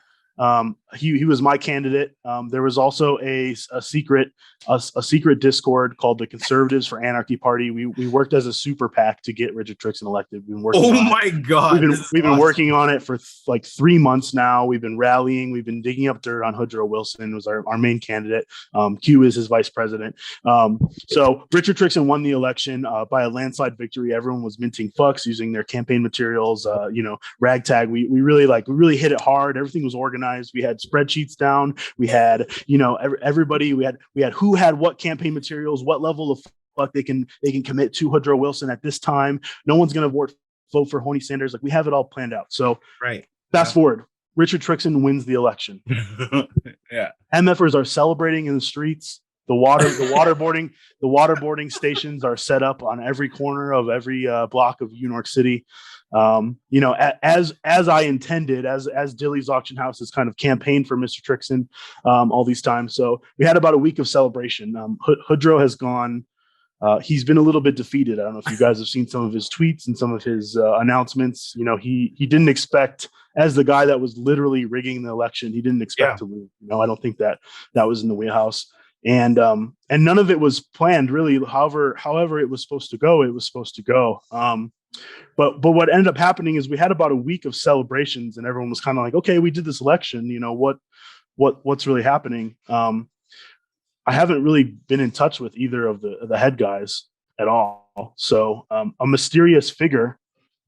He was my candidate. There was also a secret Discord called the Conservatives for Anarchy Party. We worked as a super PAC to get Richard Trixon elected. We've been working. Oh my God! We've been working on it for like 3 months now. We've been rallying. We've been digging up dirt on Hoodro Wilson, was our main candidate. Q is his vice president. So Richard Trixon won the election by a landslide victory. Everyone was minting fucks using their campaign materials. Ragtag. We really hit it hard. Everything was organized. We had spreadsheets down. We had, everybody. We had who had what campaign materials, what level of fuck they can commit to Hoodro Wilson at this time. No one's gonna vote for Honey Sanders. Like we have it all planned out. So fast forward, Richard Trixon wins the election. Yeah, MFers are celebrating in the streets. The waterboarding stations are set up on every corner of every block of New York City. As I intended, as Dilly's auction house has kind of campaigned for Mr. Trixon all these times. So we had about a week of celebration. Hoodro has gone. He's been a little bit defeated. I don't know if you guys have seen some of his tweets and some of his announcements. He didn't expect, as the guy that was literally rigging the election, he didn't expect to lose. I don't think that was in the wheelhouse. And none of it was planned really. However it was supposed to go, it was supposed to go. But what ended up happening is we had about a week of celebrations and everyone was kind of like, okay, we did this election. what's really happening. I haven't really been in touch with either of the head guys at all. So a mysterious figure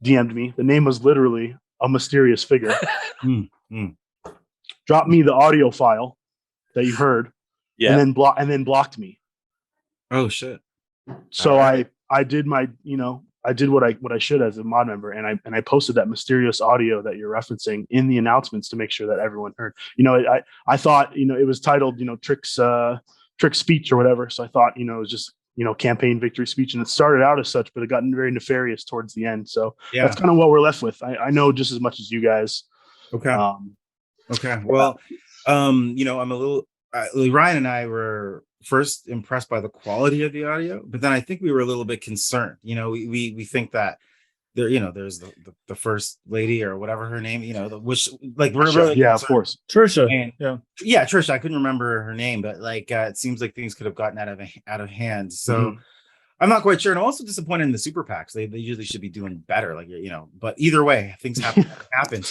DM'd me. The name was literally a mysterious figure. Dropped me the audio file that you heard, and then blocked me. Oh shit! So right. I did my, I did what I should as a mod member, and I posted that mysterious audio that you're referencing in the announcements to make sure that everyone heard. I thought it was titled Trick's speech or whatever, so I thought it was just campaign victory speech, and it started out as such, but it got very nefarious towards the end. So that's kind of what we're left with. I know just as much as you guys. Okay. Okay. Well, I'm a little. Ryan and I were first impressed by the quality of the audio, but then I think we were a little bit concerned. We think that there, there's the first lady or whatever her name, we're really concerned. Of course, Trisha. Trisha. I couldn't remember her name, but it seems like things could have gotten out of hand. So I'm not quite sure, and I'm also disappointed in the super PACs. They usually should be doing better, But either way, things happen.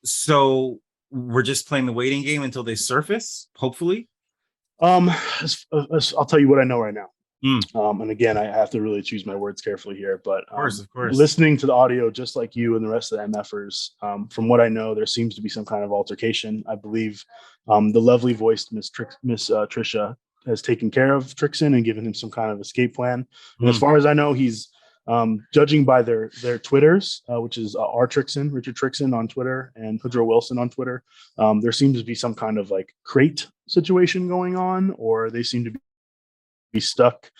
So we're just playing the waiting game until they surface, hopefully. I'll tell you what I know right now. And again, I have to really choose my words carefully here, but of course, listening to the audio, just like you and the rest of the MFers, from what I know, there seems to be some kind of altercation. I believe the lovely voiced Miss Trisha has taken care of Trixon and given him some kind of escape plan. And as far as I know, he's judging by their Twitters, which is Richard Trixon on Twitter, and Hoodro Wilson on Twitter. There seems to be some kind of crate situation going on, or they seem to be stuck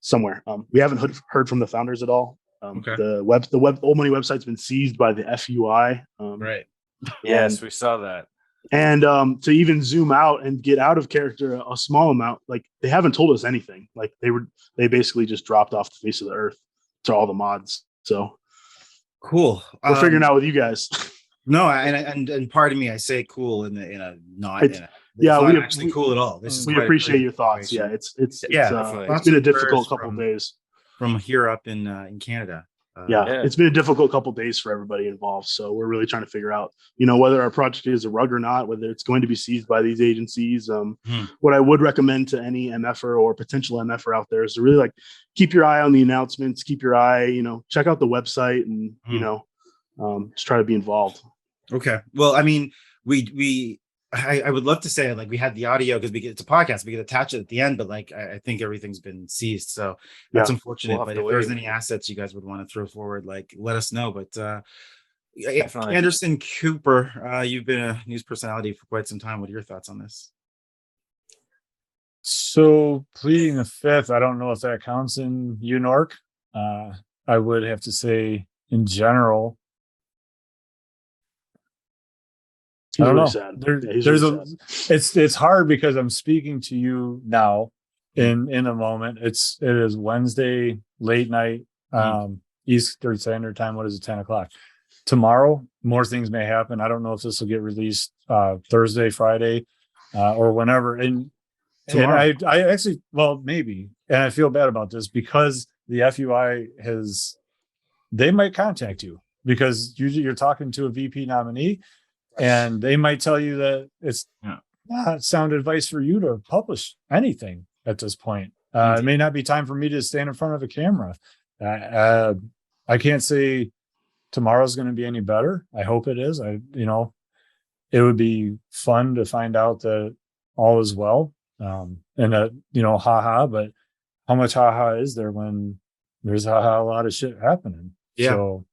somewhere. We haven't heard from the founders at all. The Old Money website's been seized by the FUI. Right. Yes, we saw that. And to even zoom out and get out of character a small amount, they haven't told us anything. They basically just dropped off the face of the earth to all the mods. So cool. We're figuring out with you guys. No, and pardon me, I say cool in a not. It's not actually cool at all. We appreciate your thoughts. Yeah, it's been a difficult couple days from here up in Canada. It's been a difficult couple days for everybody involved. So we're really trying to figure out, whether our project is a rug or not, whether it's going to be seized by these agencies. What I would recommend to any MFer or potential MFer out there is to really keep your eye on the announcements, keep your eye, check out the website, and just try to be involved. Okay. Well, I mean, I would love to say we had the audio because it's a podcast, we could attach it at the end, but I think everything's been seized, so that's unfortunate. But if there's any assets you guys would want to throw forward, let us know. But Andersum KEWWper, you've been a news personality for quite some time. What are your thoughts on this? So pleading the fifth, I don't know if that counts in UNORC. I would have to say in general, I don't know. It's hard because I'm speaking to you now in a moment. It is Wednesday late night, Eastern Standard Time. What is it? 10 o'clock. Tomorrow, more things may happen. I don't know if this will get released Thursday, Friday, or whenever. And I actually, maybe. And I feel bad about this because the FUI they might contact you because you're talking to a VP nominee. And they might tell you that it's not sound advice for you to publish anything at this point. It may not be time for me to stand in front of a camera. I can't say tomorrow's going to be any better. I hope it is. It would be fun to find out that all is well. And that, haha, but how much haha is there when there's a lot of shit happening? Yeah. So,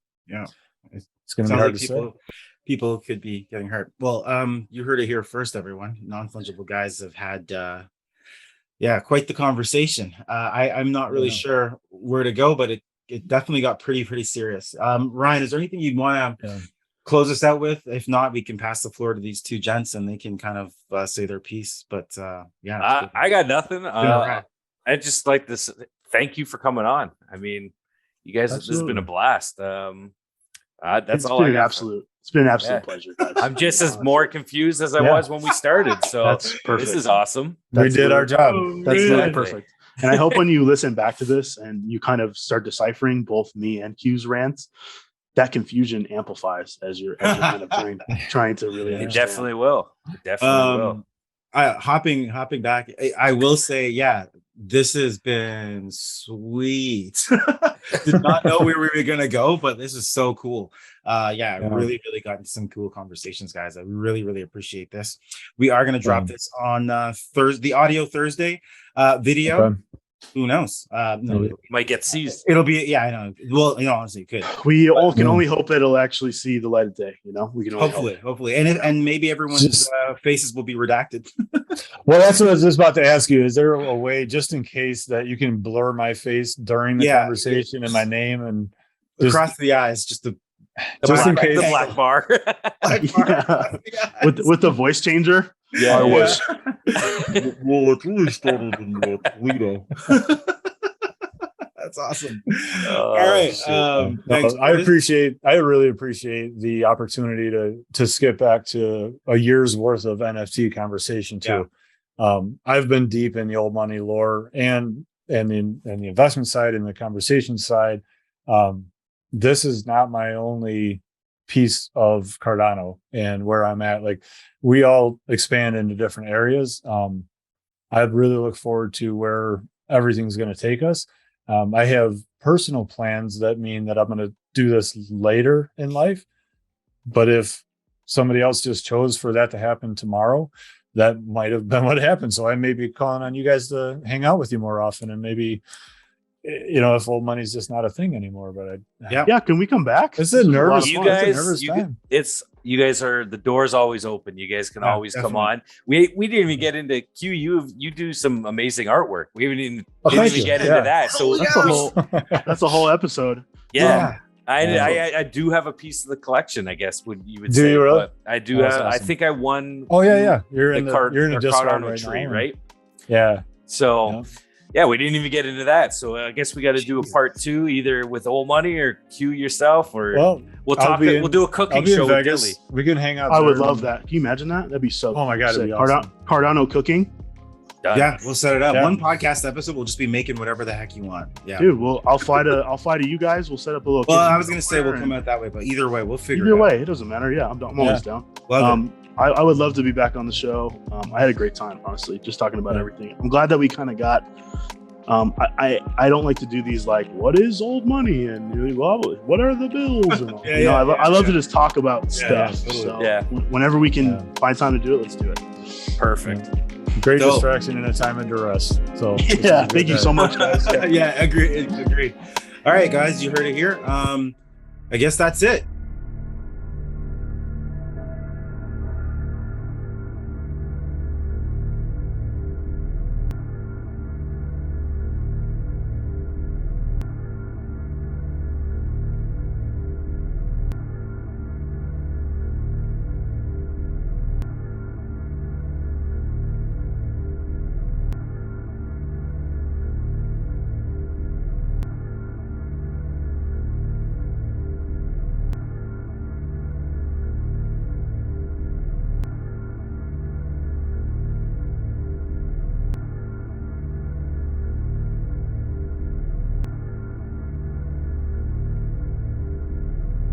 it's going to be hard to say. People could be getting hurt. Well, you heard it here first, everyone. Non-fungible guys have had, quite the conversation. I'm not really sure where to go, but it definitely got pretty serious. Ryan, is there anything you'd want to close us out with? If not, we can pass the floor to these two gents and they can kind of say their piece. But I got nothing. I just like this. Thank you for coming on. I mean, you guys, This has been a blast. That's all I got. It's been an absolute pleasure, guys. I'm just as more confused as I was when we started. So that's perfect. This is awesome. We did our job. That's really perfect. And I hope when you listen back to this and you kind of start deciphering both me and Q's rants, that confusion amplifies as you're kind of trying to really It definitely will. It definitely will. Hopping back, I will say, yeah, this has been sweet. Did not know where we were gonna go, but this is so cool. Really got into some cool conversations, guys. I really appreciate this. We are gonna drop this on Thursday, audio Thursday, video. Okay. Who knows? Might get seized. It'll be, I know. Well, honestly, it could. We all can only hope that it'll actually see the light of day. We can hopefully, and maybe everyone's faces will be redacted. Well, that's what I was just about to ask you. Is there a way, just in case, that you can blur my face during the conversation and my name and across the eyes, just in case the black bar, with the voice changer. Yeah, well, it really started in Toledo. That's awesome. All right. I really appreciate the opportunity to skip back to a year's worth of NFT conversation too. Yeah. I've been deep in the old money lore and the investment side and the conversation side. This is not my only piece of Cardano and where I'm at. Like, we all expand into different areas. I really look forward to where everything's going to take us. I have personal plans that mean that I'm going to do this later in life. But if somebody else just chose for that to happen tomorrow, that might have been what happened. So I may be calling on you guys to hang out with you more often, and maybe, if old money's just not a thing anymore. But can we come back? It's a nervous time. You guys are, the door's always open. You guys can always come on. We didn't even get into Q. You do some amazing artwork. We didn't even get into that. So that's a whole episode. Yeah. I do have a piece of the collection, I guess you would do say. You really? But I do have. Awesome. I think I won. Oh yeah. You're in the Discord right tree, now, right? Yeah. So. Yeah, we didn't even get into that. So I guess we got to do a part 2, either with old money or Q yourself, or we'll talk. We'll do a cooking show with Dilly. We can hang out. I would love that. Can you imagine that? That'd be so. Oh my god, it'd be awesome. Cardano cooking. Done. Yeah, we'll set it up. One podcast episode, we'll just be making whatever the heck you want. Yeah, dude. Well, I'll fly to you guys. We'll set up a little. Well, I was gonna say we'll come out that way, but either way, we'll figure. Either way, it doesn't matter. Yeah, I'm always down. I would love to be back on the show. I had a great time, honestly, just talking about everything. I'm glad that we kind of got. I don't like to do these like, what is old money and what are the bills and all. I love to just talk about stuff. So whenever we can find time to do it, let's do it. Perfect. Great distraction in a time of duress. So thank you so much, guys. Agreed. All right, guys, you heard it here. I guess that's it.